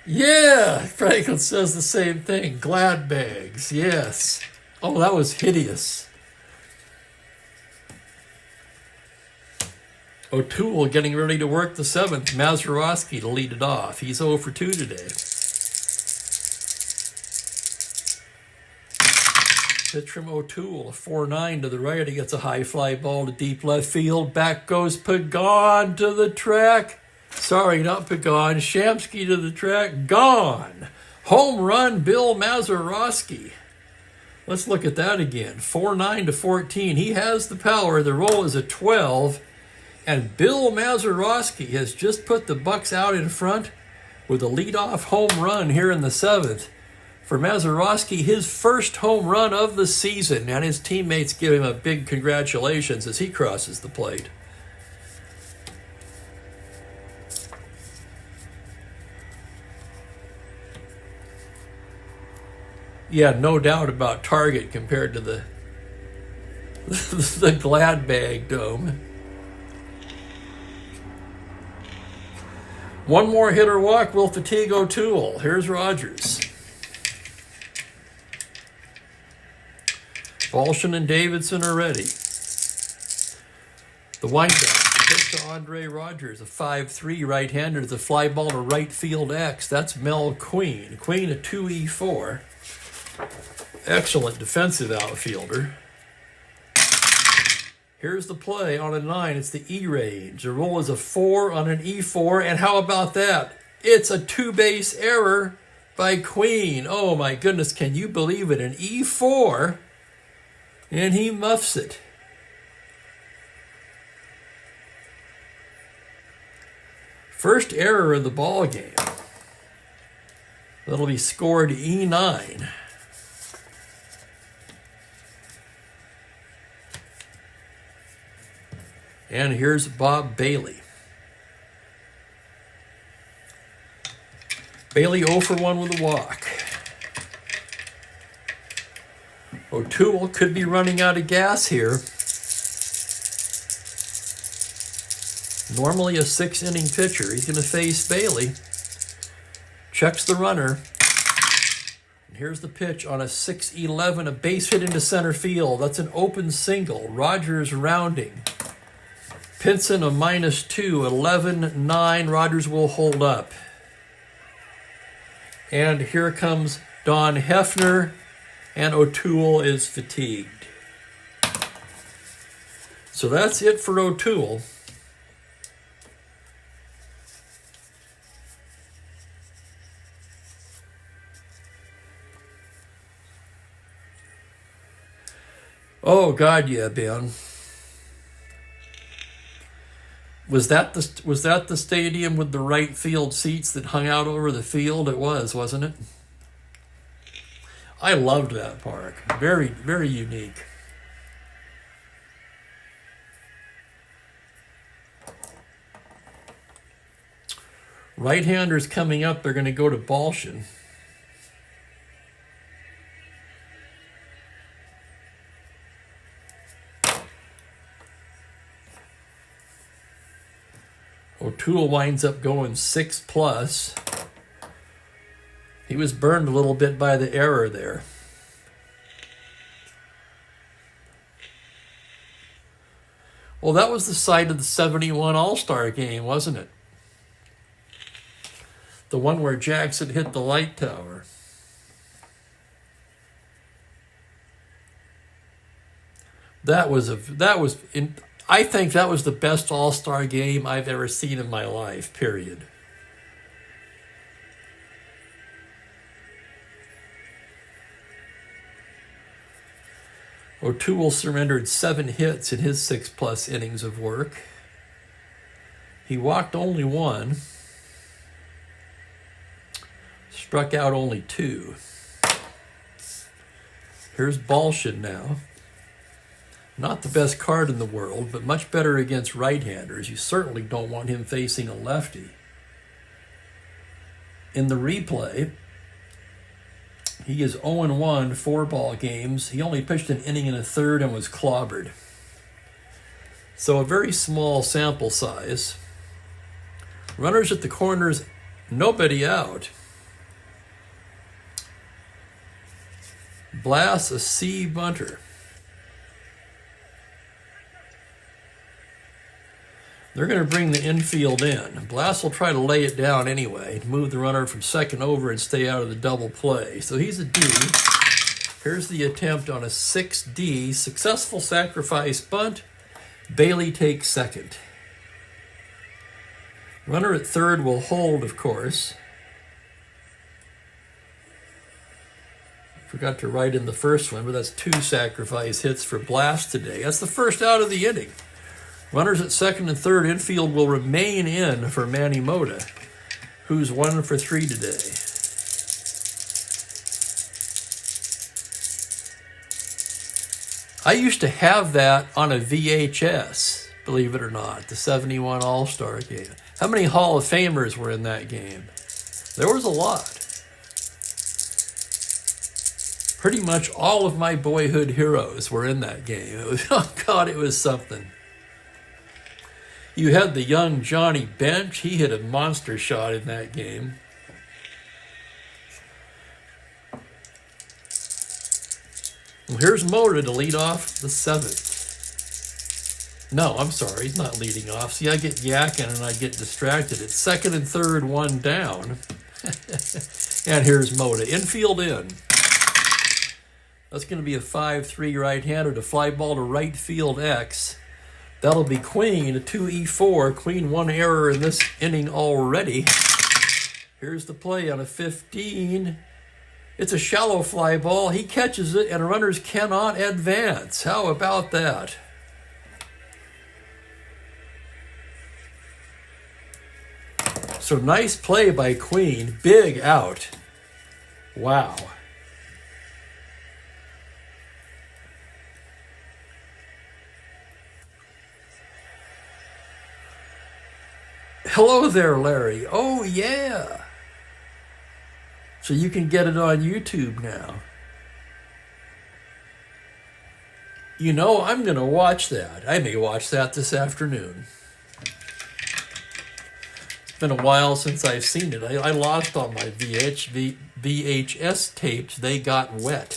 Yeah, Franklin says the same thing. Glad bags, yes. Oh, that was hideous. O'Toole getting ready to work the 7th. Mazeroski to lead it off. He's 0 for 2 today. Pitch from O'Toole, a 4-9 to the right. He gets a high fly ball to deep left field. Back goes Pagan to the track. Sorry, not Pagan. Shamsky to the track. Gone. Home run, Bill Mazeroski. Let's look at that again. 4-9 to 14. He has the power. The roll is a 12. And Bill Mazeroski has just put the Bucks out in front with a leadoff home run here in the 7th. For Mazeroski, his first home run of the season, and his teammates give him a big congratulations as he crosses the plate. Yeah, no doubt about target compared to the the Glad Bag Dome. One more hit or walk will fatigue O'Toole. Here's Rogers. Volshin and Davidson are ready. The windup, the pitch to Andre Rogers, a 5-3 right-hander, the fly ball to right field X. That's Mel Queen. Queen a 2E4. Excellent defensive outfielder. Here's the play on a 9. It's the E range. The roll is a 4 on an E4. And how about that? It's a 2-base error by Queen. Oh my goodness, can you believe it? An E4. And he muffs it. First error of the ball game. That'll be scored E9. And here's Bob Bailey. Bailey 0 for 1 with a walk. O'Toole could be running out of gas here. Normally a 6-inning pitcher. He's going to face Bailey. Checks the runner. And here's the pitch on a 6-11, a base hit into center field. That's an open single. Rogers rounding. Pinson a -2, 11-9. Rogers will hold up. And here comes Don Hefner. And O'Toole is fatigued. So that's it for O'Toole. Oh God, yeah, Ben. Was that the stadium with the right field seats that hung out over the field? It was, wasn't it? I loved that park. Very, very unique. Right-handers coming up, they're going to go to Balshin. O'Toole winds up going 6+. He was burned a little bit by the error there. Well, that was the site of the 71 All-Star game, wasn't it? The one where Jackson hit the light tower. I think that was the best All-Star game I've ever seen in my life, period. O'Toole surrendered 7 hits in his 6+ innings of work. He walked only 1. Struck out only 2. Here's Balshin now. Not the best card in the world, but much better against right-handers. You certainly don't want him facing a lefty. In the replay, he is 0-1 4-ball games. He only pitched an inning and a third and was clobbered. So a very small sample size. Runners at the corners, nobody out. Blass, a C bunter. They're going to bring the infield in. Blass will try to lay it down anyway, move the runner from second over and stay out of the double play. So he's a D. Here's the attempt on a 6D. Successful sacrifice bunt. Bailey takes second. Runner at third will hold, of course. Forgot to write in the first one, but that's 2 sacrifice hits for Blass today. That's the first out of the inning. Runners at second and third. Infield will remain in for Manny Mota, who's 1 for 3 today. I used to have that on a VHS, believe it or not, the 71 All-Star game. How many Hall of Famers were in that game? There was a lot. Pretty much all of my boyhood heroes were in that game. It was, oh God, it was something. You had the young Johnny Bench. He hit a monster shot in that game. Well, here's Mota to lead off the 7th. No, I'm sorry, he's not leading off. See, I get yakking and I get distracted. It's second and third, 1 down. And here's Mota. Infield in. That's going to be a 5-3 right-hander to fly ball to right field X. That'll be Queen, a 2E4. Queen 1 error in this inning already. Here's the play on a 15. It's a shallow fly ball. He catches it, and runners cannot advance. How about that? So nice play by Queen. Big out. Wow. Hello there, Larry. Oh, yeah. So you can get it on YouTube now. You know, I'm going to watch that. I may watch that this afternoon. It's been a while since I've seen it. I lost all my VHS tapes. They got wet.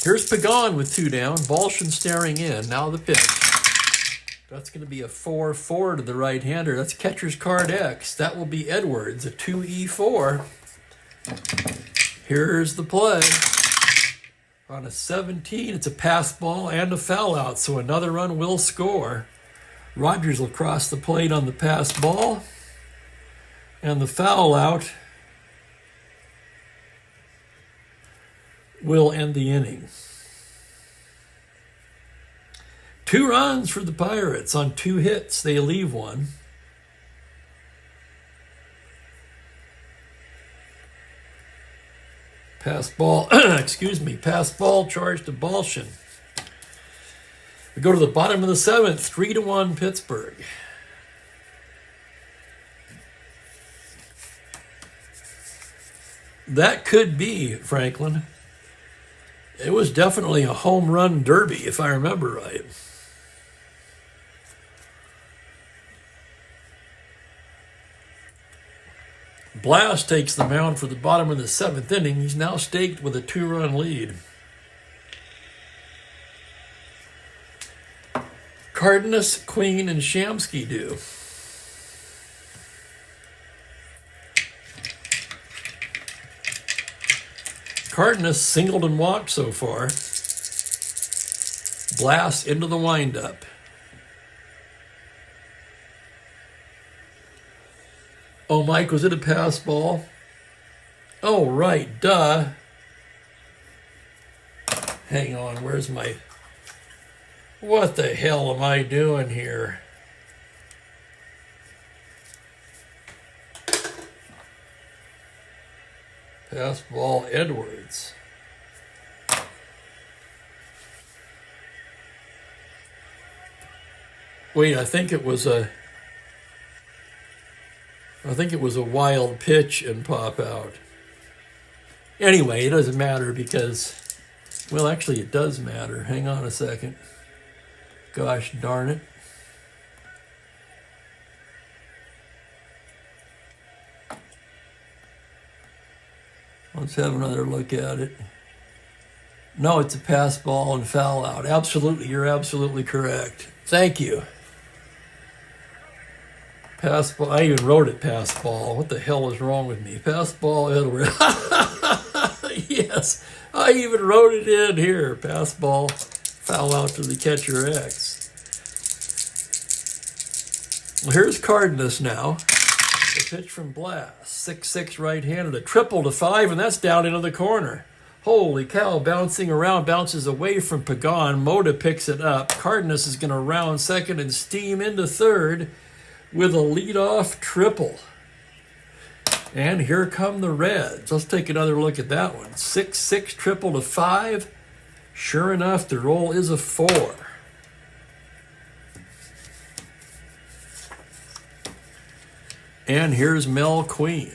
Here's Pagan with 2 down. Balshin staring in. Now the pitch. That's going to be a 4-4 to the right-hander. That's catcher's card X. That will be Edwards, a 2E4. Here's the play. On a 17, it's a pass ball and a foul out, so another run will score. Rogers will cross the plate on the pass ball. And the foul out. will end the inning. 2 runs for the Pirates on 2 hits. They leave 1. Pass ball, pass ball charge to Balshin. We go to the bottom of the 7th, 3-1 Pittsburgh. That could be, Franklin. It was definitely a home run derby, if I remember right. Blast takes the mound for the bottom of the 7th inning. He's now staked with a 2-run lead. Cardenas, Queen, and Shamsky do. Cardenas singled and walked so far. Blast into the windup. Oh, Mike, was it a pass ball? Oh, right, duh. Hang on, where's my... What the hell am I doing here? Pass ball, Edwards. Wait, I think it was a wild pitch and pop out. Anyway, it doesn't matter because, well, actually it does matter. Hang on a second. Gosh darn it. Let's have another look at it. No, it's a pass ball and foul out. Absolutely, you're absolutely correct. Thank you. Pass ball. I even wrote it pass ball. What the hell is wrong with me? Pass ball, Edward. Yes, I even wrote it in here. Pass ball, foul out to the catcher X. Well, here's Cardenas now. The pitch from Blast. 6-6 right-handed. A triple to 5, and that's down into the corner. Holy cow, bouncing around, bounces away from Pagan. Moda picks it up. Cardenas is going to round second and steam into third with a leadoff triple. And here come the Reds. Let's take another look at that one. 6-6 triple to 5. Sure enough, the roll is a 4. And here's Mel Queen.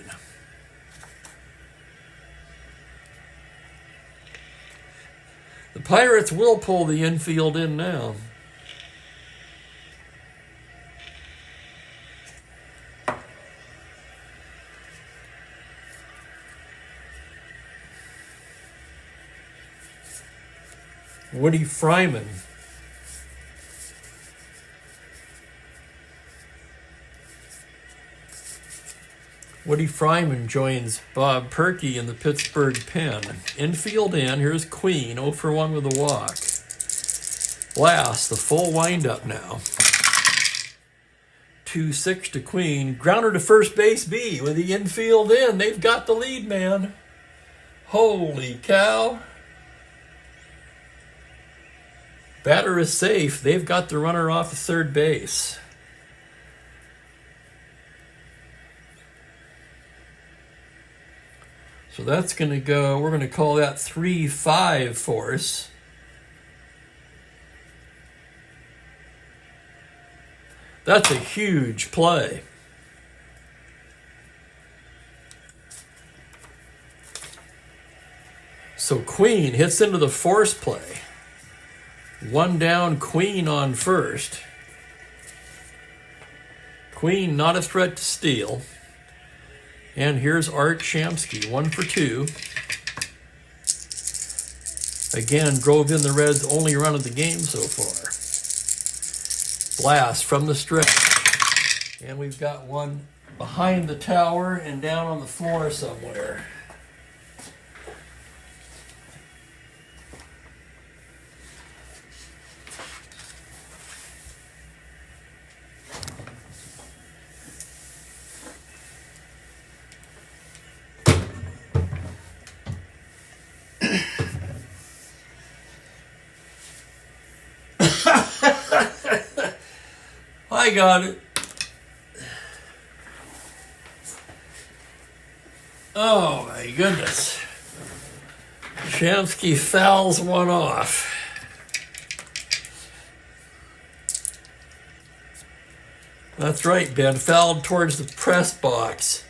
The Pirates will pull the infield in now. Woody Fryman. Woody Fryman joins Bob Perkey in the Pittsburgh pen. Infield in. Here's Queen, 0 for 1 with a walk. Blast, the full windup now. 2-6 to Queen. Grounder to first base B with the infield in. They've got the lead, man. Holy cow. Batter is safe. They've got the runner off of third base. So that's going to go, we're going to call that 3-5 for us. That's a huge play. So Queen hits into the force play. 1 down, Queen on first. Queen not a threat to steal. And here's Art Shamsky, 1 for 2. Again, drove in the Reds' only run of the game so far. Blast from the stretch. And we've got one behind the tower and down on the floor somewhere. I got it. Oh my goodness. Shamsky fouls one off. That's right, Ben. Fouled towards the press box.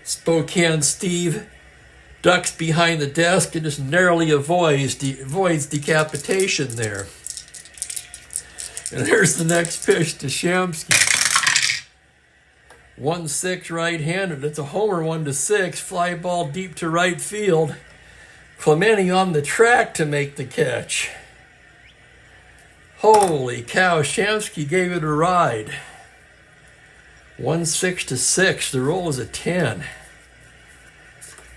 Spokane Steve ducks behind the desk and just narrowly avoids decapitation there. And there's the next pitch to Shamsky. 1-6 right-handed. It's a homer, 1-6. Fly ball deep to right field. Clemente on the track to make the catch. Holy cow, Shamsky gave it a ride. 1-6. The roll is a 10.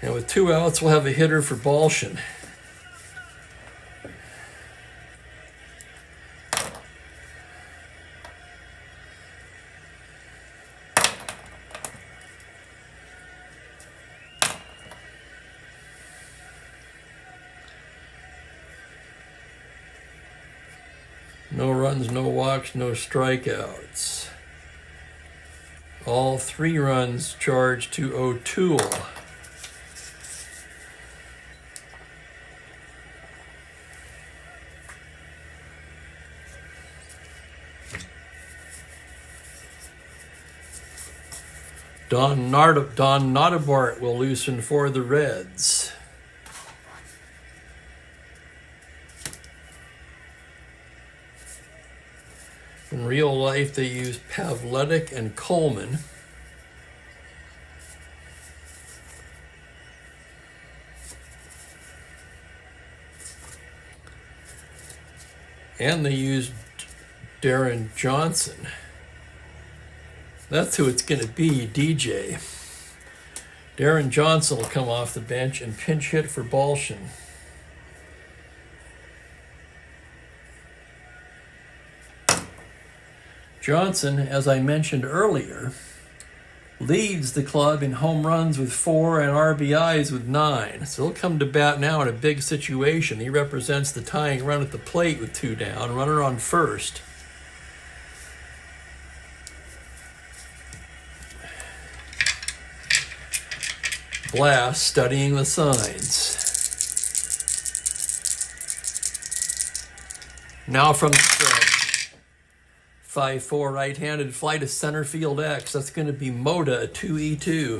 And with 2 outs, we'll have a hitter for Balshin. No runs, no walks, no strikeouts. All 3 runs charged to O'Toole. Don Notabart will loosen for the Reds. In real life, they use Pavletic and Coleman. And they use Darren Johnson. That's who it's going to be, DJ. Darren Johnson will come off the bench and pinch hit for Balshin. Johnson, as I mentioned earlier, leads the club in home runs with 4 and RBIs with 9. So he'll come to bat now in a big situation. He represents the tying run at the plate with 2 down, runner on first. Blast studying the signs. Now from the stretch. 5-4 right-handed fly to center field X. That's going to be Moda, a 2-E2.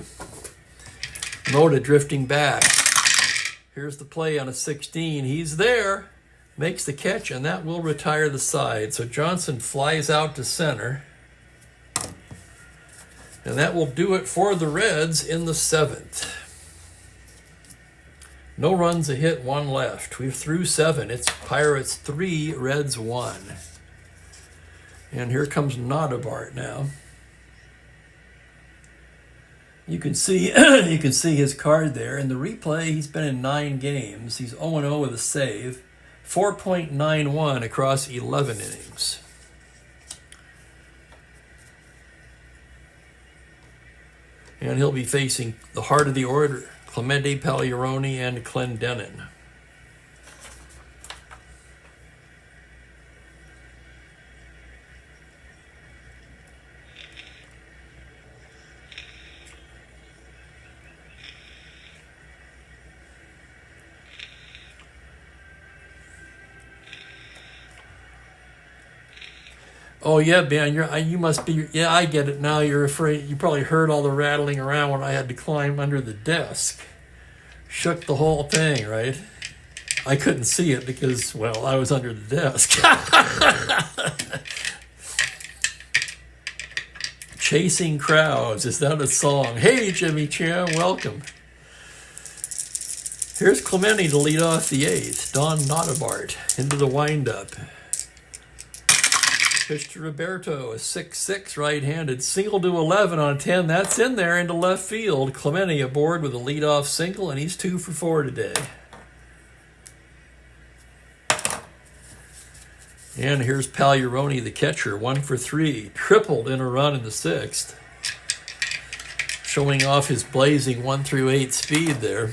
Moda drifting back. Here's the play on a 16. He's there. Makes the catch, and that will retire the side. So Johnson flies out to center. And that will do it for the Reds in the 7th. No runs, a hit, 1 left. We're through 7. It's Pirates 3, Reds 1. And here comes Notabart now. You can see his card there. In the replay, he's been in 9 games. He's 0-0 with a save. 4.91 across 11 innings. And he'll be facing the heart of the order, Clemente, Pagliarone, and Clendenin. Oh yeah, Ben, you must be. Yeah, I get it now. You're afraid. You probably heard all the rattling around when I had to climb under the desk. Shook the whole thing, right? I couldn't see it because, well, I was under the desk. Chasing Crowds, is that a song? Hey, Jimmy Chan, welcome. Here's Clemente to lead off the 8th. Don Notabart into the windup. Pitch to Roberto, a 6-6 right-handed. Single to 11 on 10. That's in there into left field. Clemente aboard with a leadoff single, and he's 2 for 4 today. And here's Pagliarone, the catcher, 1 for 3. Tripled in a run in the 6th. Showing off his blazing 1-8 speed there.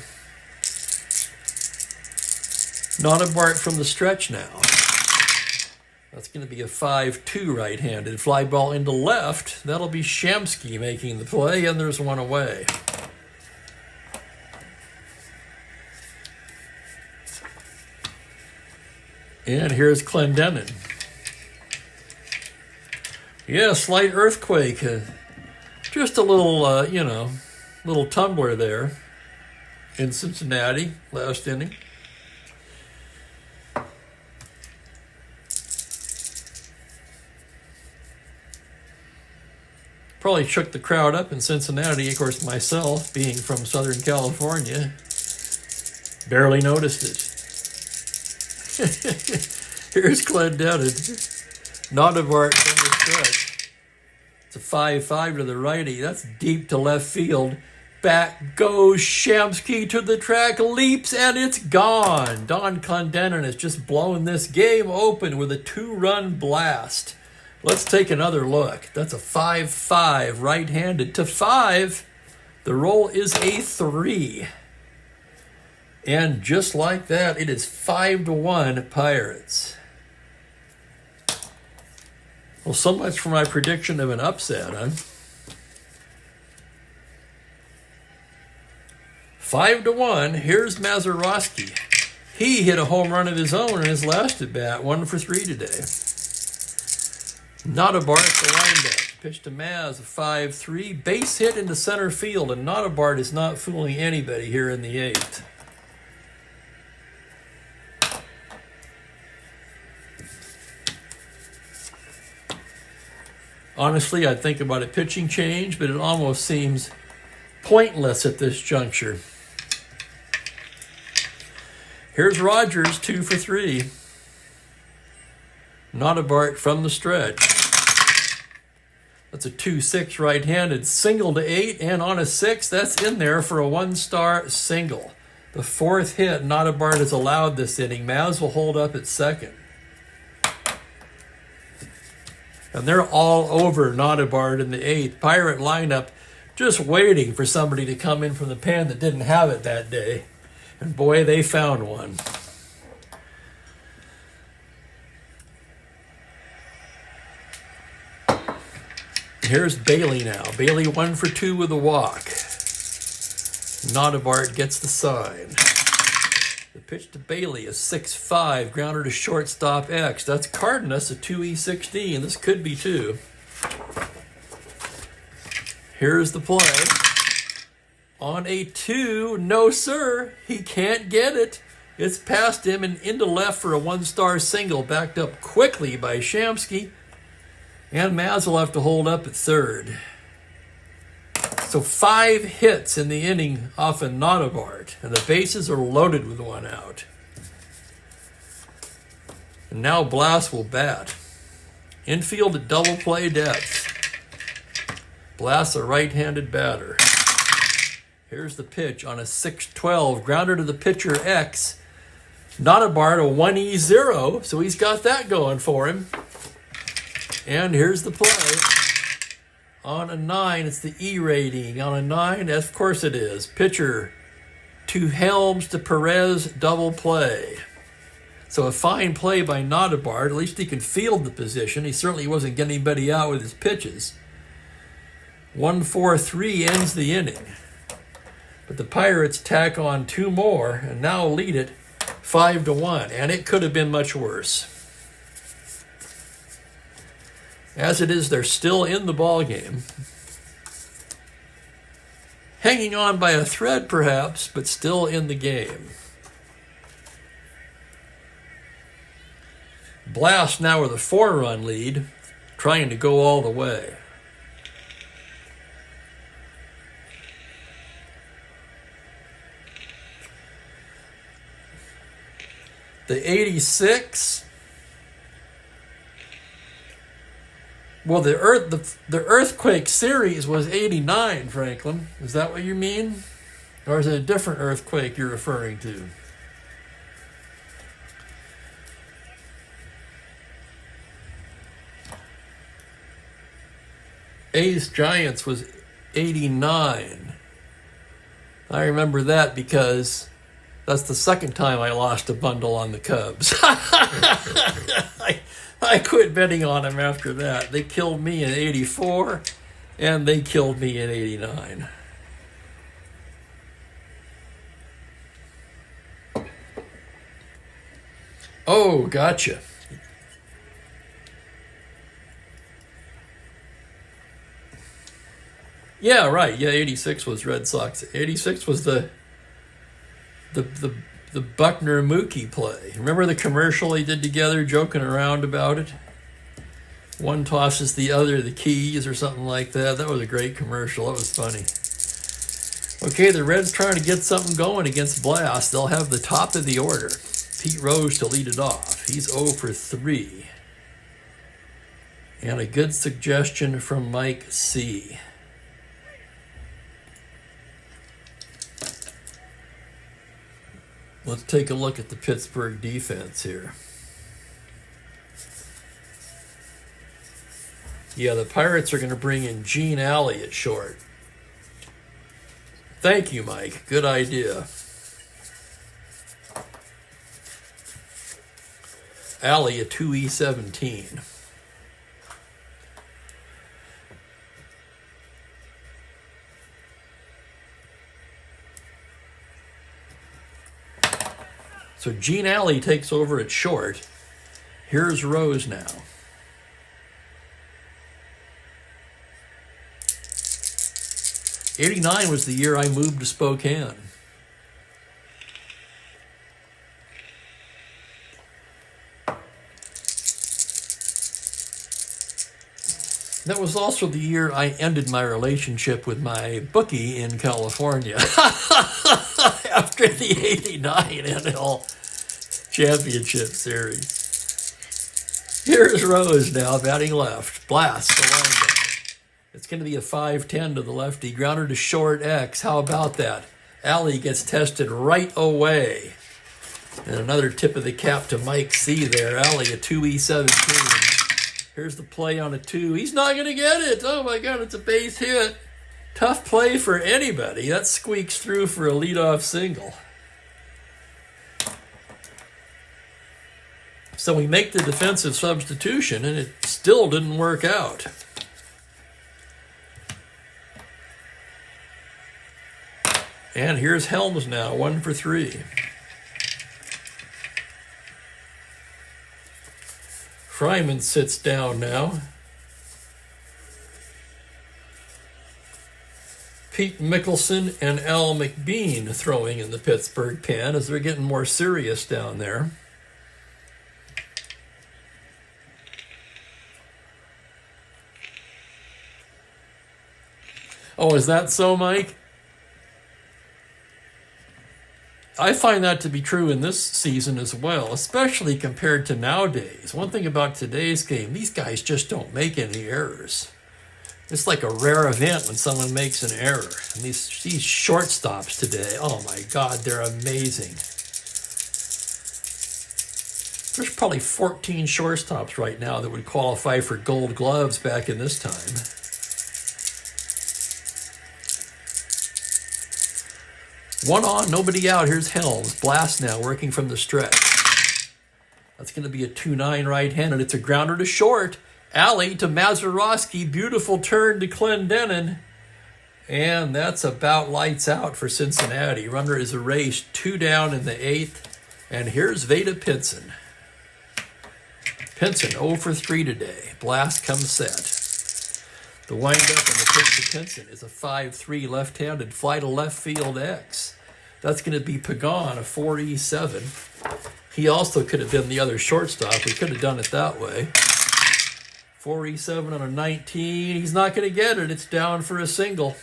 Notabart from the stretch now. That's going to be a 5-2 right-handed. Fly ball into left. That'll be Shamsky making the play, and there's one away. And here's Clendenin. Yeah, slight earthquake. Just a little, little tumbler there in Cincinnati last inning. Probably shook the crowd up in Cincinnati. Of course, myself, being from Southern California, barely noticed it. Here's Clendenin. Notabart from the stretch. It's a 5-5 to the righty. That's deep to left field. Back goes Shamsky to the track, leaps, and it's gone. Don Clendenin has just blown this game open with a 2-run blast. Let's take another look. That's a 5-5 right-handed to 5. The roll is a 3. And just like that, it is 5-1 Pirates. Well, so much for my prediction of an upset, huh? 5-1. Here's Mazeroski. He hit a home run of his own in his last at bat, 1 for 3 today. Notabart, the windup. Pitch to Maz, a 5-3. Base hit into center field, and Notabart is not fooling anybody here in the 8th. Honestly, I'd think about a pitching change, but it almost seems pointless at this juncture. Here's Rogers, 2 for 3. Notabart from the stretch. That's a 2-6 right-handed. Single to 8, and on a 6, that's in there for a 1-star single. The 4th hit Notabart has allowed this inning. Maz will hold up at second. And they're all over Notabart in the 8th. Pirate lineup just waiting for somebody to come in from the pen that didn't have it that day. And boy, they found one. Here's Bailey now. Bailey 1 for 2 with a walk. Notabart gets the sign. The pitch to Bailey is 6-5. Grounder to shortstop X. That's Cardenas, a 2E16. This could be 2. Here's the play. On a 2. No, sir. He can't get it. It's past him and into left for a 1-star single. Backed up quickly by Shamsky. And Maz will have to hold up at third. So 5 hits in the inning off of Notabart. And the bases are loaded with 1 out. And now Blas will bat. Infield at double play depth. Blas, a right-handed batter. Here's the pitch on a 6-12. Grounder to the pitcher X. Notabart, a 1E0. So he's got that going for him. And here's the play. On a 9, it's the E rating. On a 9, of course it is. Pitcher to Helms to Perez, double play. So a fine play by Notabart. At least he can field the position. He certainly wasn't getting anybody out with his pitches. 1-4-3 ends the inning. But the Pirates tack on 2 more and now lead it 5-1. And it could have been much worse. As it is, they're still in the ball game. Hanging on by a thread, perhaps, but still in the game. Blast now with a 4-run lead, trying to go all the way. The 86... Well, the earthquake series was 89, Franklin. Is that what you mean? Or is it a different earthquake you're referring to? A's Giants was 89. I remember that because that's the second time I lost a bundle on the Cubs. I quit betting on them after that. They killed me in 84, and they killed me in 89. Oh, gotcha. Yeah, right. Yeah, 86 was Red Sox. 86 was the Buckner Mookie play. Remember the commercial they did together, joking around about it? One tosses the other the keys or something like that. That was a great commercial. That was funny. Okay, the Reds trying to get something going against Blast. They'll have the top of the order. Pete Rose to lead it off. He's 0 for 3. And a good suggestion from Mike C. Let's take a look at the Pittsburgh defense here. Yeah, the Pirates are going to bring in Gene Alley at short. Thank you, Mike. Good idea. Alley, a 2E17. So Gene Alley takes over at short. Here's Rose now. '89 was the year I moved to Spokane. That was also the year I ended my relationship with my bookie in California after the '89 NL Championship Series. Here's Rose now batting left. Blast the windup. It's going to be a 5-10 to the lefty. Grounder to short X. How about that? Alley gets tested right away. And another tip of the cap to Mike C there. Alley, a 2E17. Here's the play on a 2. He's not going to get it. Oh, my God, it's a base hit. Tough play for anybody. That squeaks through for a leadoff single. So we make the defensive substitution, and it still didn't work out. And here's Helms now, 1 for 3. Fryman sits down now. Pete Mickelson and Al McBean throwing in the Pittsburgh pen as they're getting more serious down there. Oh, is that so, Mike? I find that to be true in this season as well, especially compared to nowadays. One thing about today's game, these guys just don't make any errors. It's like a rare event when someone makes an error. And these shortstops today, oh my God, they're amazing. There's probably 14 shortstops right now that would qualify for gold gloves back in this time. One on, nobody out. Here's Helms. Blast now, working from the stretch. That's going to be a 2-9 right-handed. It's a grounder to short. Alley to Mazeroski. Beautiful turn to Clendenin. And that's about lights out for Cincinnati. Runner is erased. 2 down in the 8th. And here's Veda Pinson. Pinson 0 for 3 today. Blast comes set. The windup and the pitch to Pinson is a 5-3 left-handed fly to left field X. That's going to be Pagan, a 4E7. He also could have been the other shortstop. We could have done it that way. 4E7 on a 19. He's not going to get it. It's down for a single.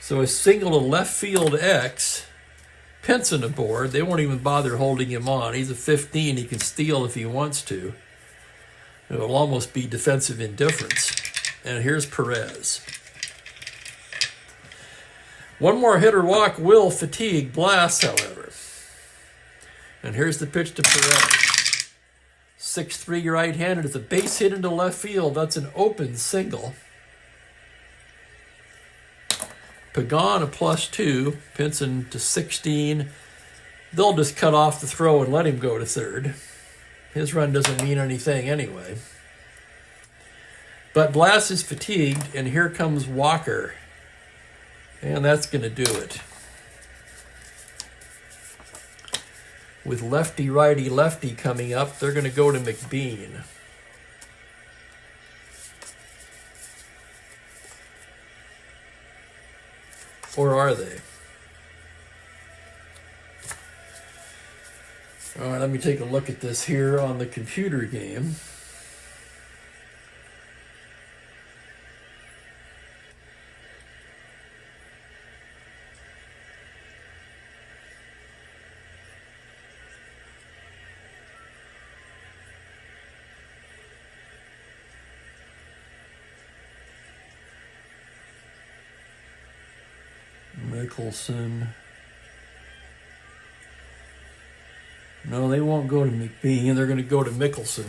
So a single to left field X. Pinson aboard. They won't even bother holding him on. He's a 15. He can steal if he wants to. It will almost be defensive indifference. And here's Perez. One more hitter walk will fatigue Blast, however. And here's the pitch to Perez. 6-3 right-handed. It's a base hit into left field. That's an open single. Pagan a +2. Pinson to 16. They'll just cut off the throw and let him go to third. His run doesn't mean anything anyway. But Blast is fatigued, and here comes Walker. And that's going to do it. With lefty, righty, lefty coming up, they're going to go to McBean. Or are they? All right, let me take a look at this here on the computer game. Mickelson. No, they won't go to McBean. They're going to go to Mickelson.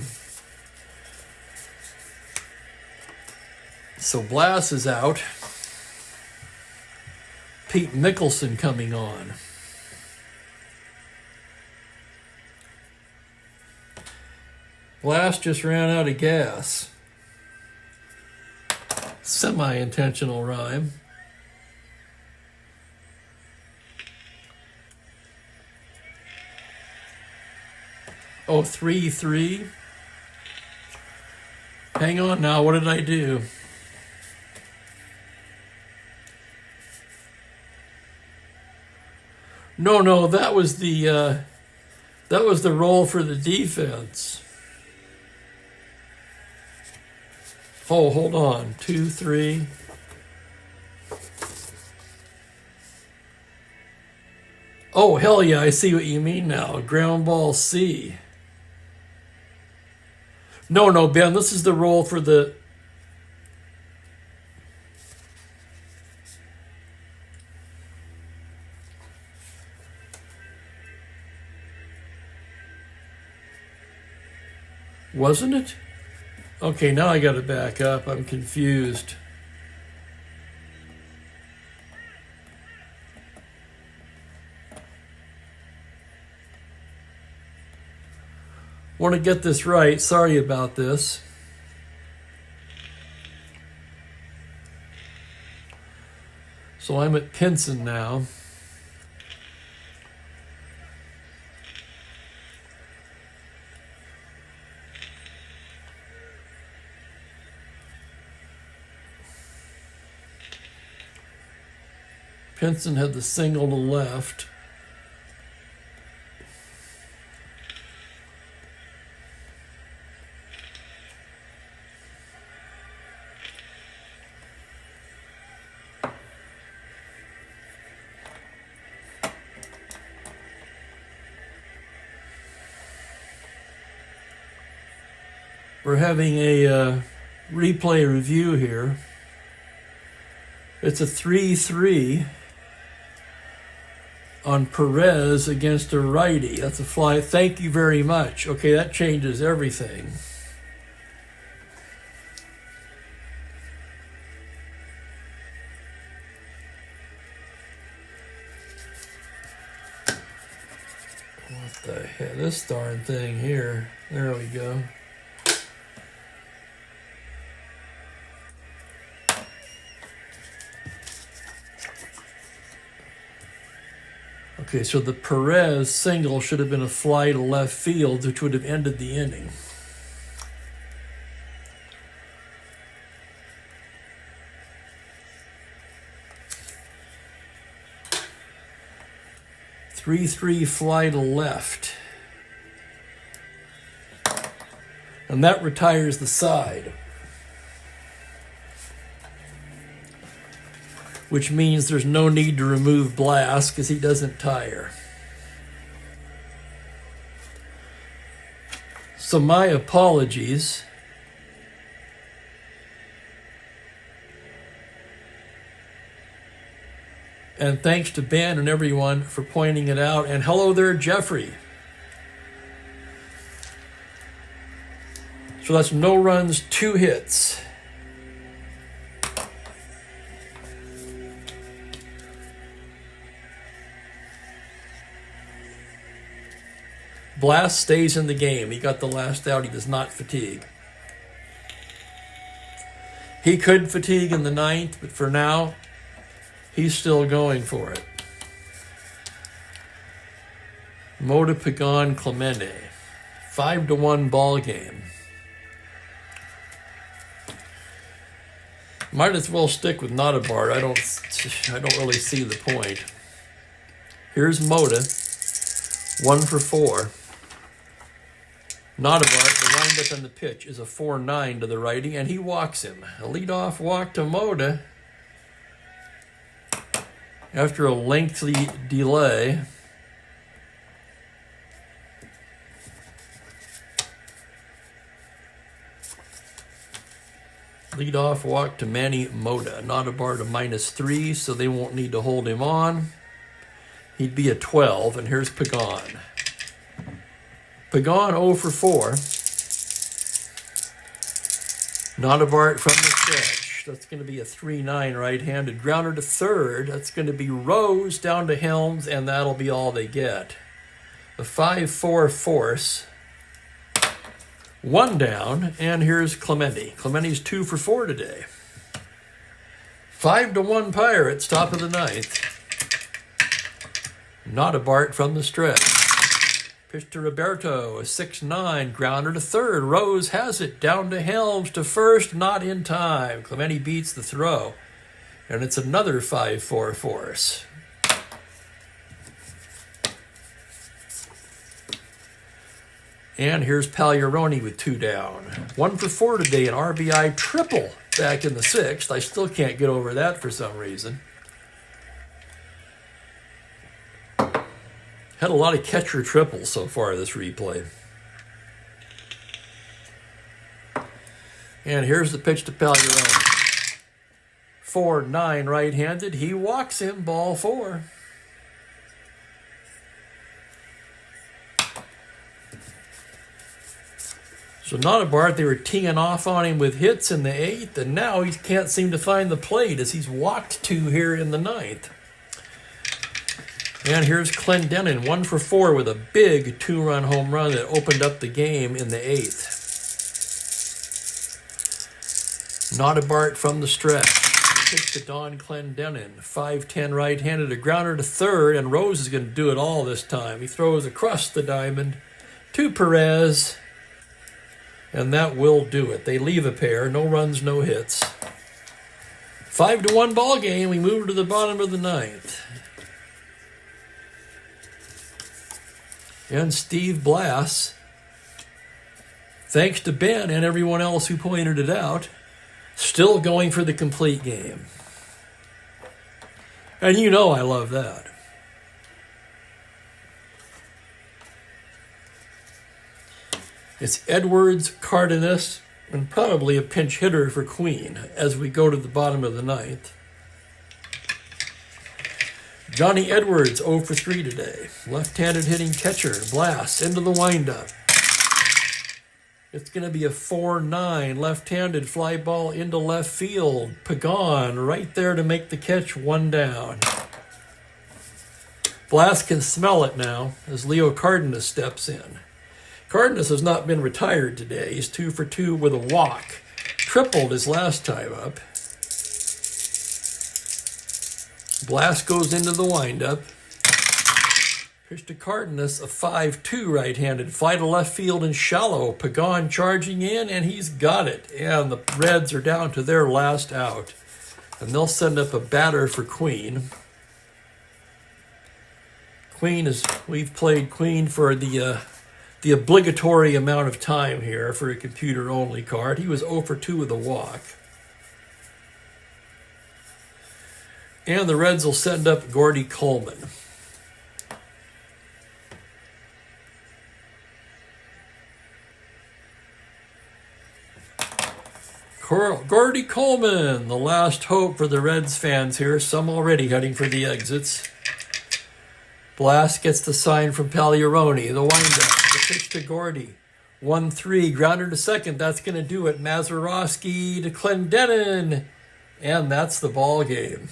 So Blas is out. Pete Mickelson coming on. Blas just ran out of gas. Semi-intentional rhyme. Oh, 3-3. Hang on now, what did I do? No, that was the roll for the defense. Oh, hold on. 2-3. Oh, hell yeah, I see what you mean now. Ground ball C. No, Ben, this is the roll for the... Wasn't it? Okay, now I got to back up. I'm confused. Want to get this right. Sorry about this. So I'm at Pinson now. Pinson had the single to left. We're having a replay review here. It's a 3-3 on Perez against a righty. That's a fly. Thank you very much. Okay, that changes everything. What the heck? This darn thing here. There we go. Okay, so the Perez single should have been a fly to left field, which would have ended the inning. Three fly to left. And that retires the side. Which means there's no need to remove Blast because he doesn't tire. So my apologies. And thanks to Ben and everyone for pointing it out. And hello there, Jeffrey. So that's no runs, 2 hits. Blast stays in the game. He got the last out. He does not fatigue. He could fatigue in the ninth, but for now, he's still going for it. Mota, Pagan, Clemente. 5-1 ball game. Might as well stick with Notabart. I don't really see the point. Here's Mota. 1 for 4. Notabart, the windup and the pitch is a 4-9 to the righty, and he walks him. A leadoff walk to Mota after a lengthy delay. Leadoff walk to Manny Mota. Notabart a -3, so they won't need to hold him on. He'd be a 12, and here's Pagan. Pagan 0 for 4. Notabart from the stretch. That's going to be a 3-9 right-handed. Grounder to third. That's going to be Rose down to Helms, and that'll be all they get. A 5-4 force. 1 down, and here's Clemente. Clemente's 2 for 4 today. 5-1 Pirates, top of the ninth. Notabart from the stretch. Pitch to Roberto, a 6-9, grounder to third. Rose has it, down to Helms to first, not in time. Clemente beats the throw, and it's another 5-4 force. And here's Pagliarone with 2 down. 1 for 4 today, an RBI triple back in the sixth. I still can't get over that for some reason. Had a lot of catcher triples so far this replay. And here's the pitch to Pagliarone. 4-9 right-handed. He walks him, ball 4. So Notabart, they were teeing off on him with hits in the 8th, and now he can't seem to find the plate as he's walked 2 here in the 9th. And here's Clendenin, 1 for 4 with a big 2-run home run that opened up the game in the 8th. Notabart from the stretch. Pitch to Don Clendenin, 5-10 right-handed, a grounder to third, and Rose is going to do it all this time. He throws across the diamond to Perez. And that will do it. They leave a pair. No runs, no hits. 5-1 ball game. We move to the bottom of the 9th. And Steve Blass, thanks to Ben and everyone else who pointed it out, still going for the complete game. And you know I love that. It's Edwards, Cardenas, and probably a pinch hitter for Queen as we go to the bottom of the 9th. Johnny Edwards, 0 for 3 today. Left-handed hitting catcher. Blast into the windup. It's going to be a 4-9 left-handed fly ball into left field. Pagan right there to make the catch, 1 down. Blast can smell it now as Leo Cardenas steps in. Cardenas has not been retired today. He's 2 for 2 with a walk. Tripled his last time up. Blast goes into the windup. Pitch to Cardenas, a 5-2 right-handed. Fly to left field and shallow. Pagan charging in, and he's got it. And the Reds are down to their last out. And they'll send up a batter for Queen. We've played Queen for the obligatory amount of time here for a computer-only card. He was 0 for 2 with a walk. And the Reds will send up Gordy Coleman. Gordy Coleman, the last hope for the Reds fans here. Some already heading for the exits. Blast gets the sign from Pagliarone. The windup, the pitch to Gordy. 1-3, grounder to second. That's going to do it. Mazeroski to Clendenin. And that's the ball game.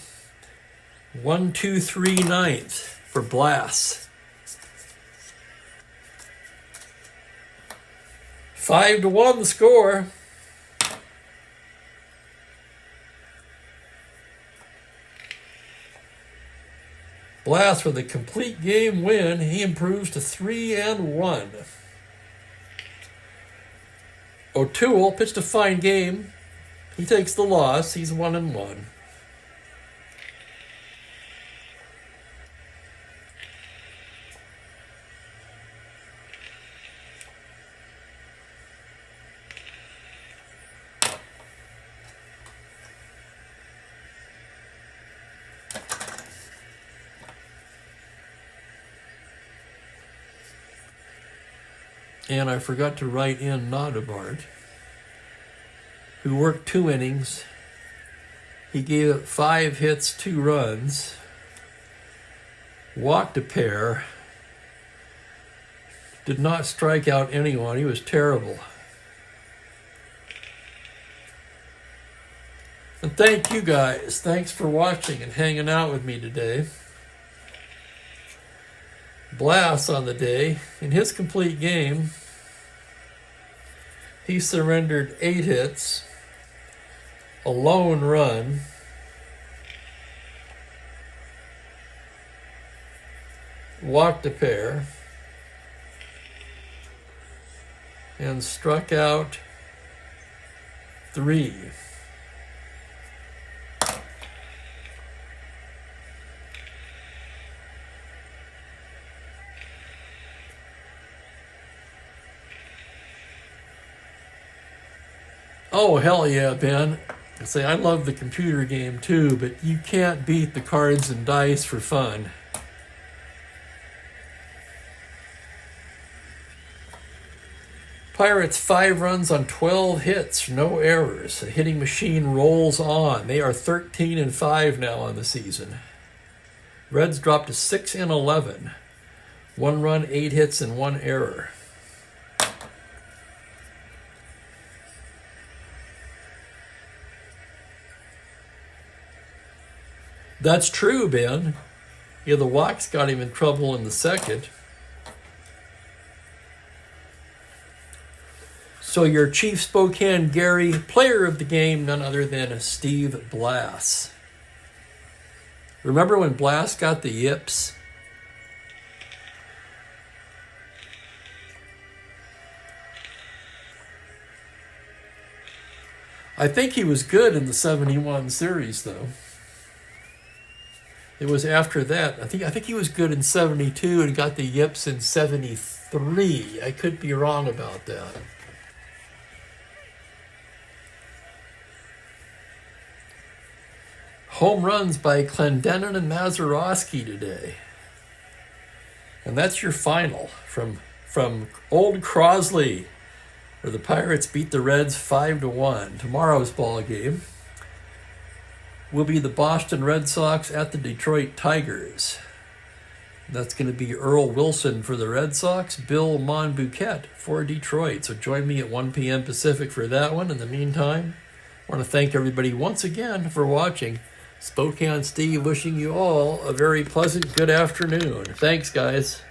1-2-3 ninth for Blast. 5-1 the score. Blast with a complete game win. He improves to 3-1. O'Toole pitched a fine game. He takes the loss. He's 1-1. And I forgot to write in Nodabart, who worked 2 innings. He gave up 5 hits, 2 runs, walked a pair, did not strike out anyone. He was terrible. And thank you guys. Thanks for watching and hanging out with me today. Blast on the day. In his complete game, he surrendered 8 hits, a lone run, walked a pair, and struck out 3. Oh, hell yeah, Ben. I say, I love the computer game too, but you can't beat the cards and dice for fun. Pirates 5 runs on 12 hits, no errors. The hitting machine rolls on. They are 13-5 now on the season. Reds dropped to 6-11. 1 run, 8 hits, and 1 error. That's true, Ben. Yeah, the walks got him in trouble in the second. So your Chief Spokane Gary, player of the game, none other than Steve Blass. Remember when Blass got the yips? I think he was good in the 71 series, though. It was after that. I think he was good in 72 and got the yips in 73. I could be wrong about that. Home runs by Clendenin and Mazeroski today. And that's your final from Old Crosley, where the Pirates beat the Reds 5-1. Tomorrow's ball game will be the Boston Red Sox at the Detroit Tigers. That's going to be Earl Wilson for the Red Sox, Bill Monbouquet for Detroit. So join me at 1 p.m. Pacific for that one. In the meantime, I want to thank everybody once again for watching. Spokane Steve wishing you all a very pleasant good afternoon. Thanks, guys.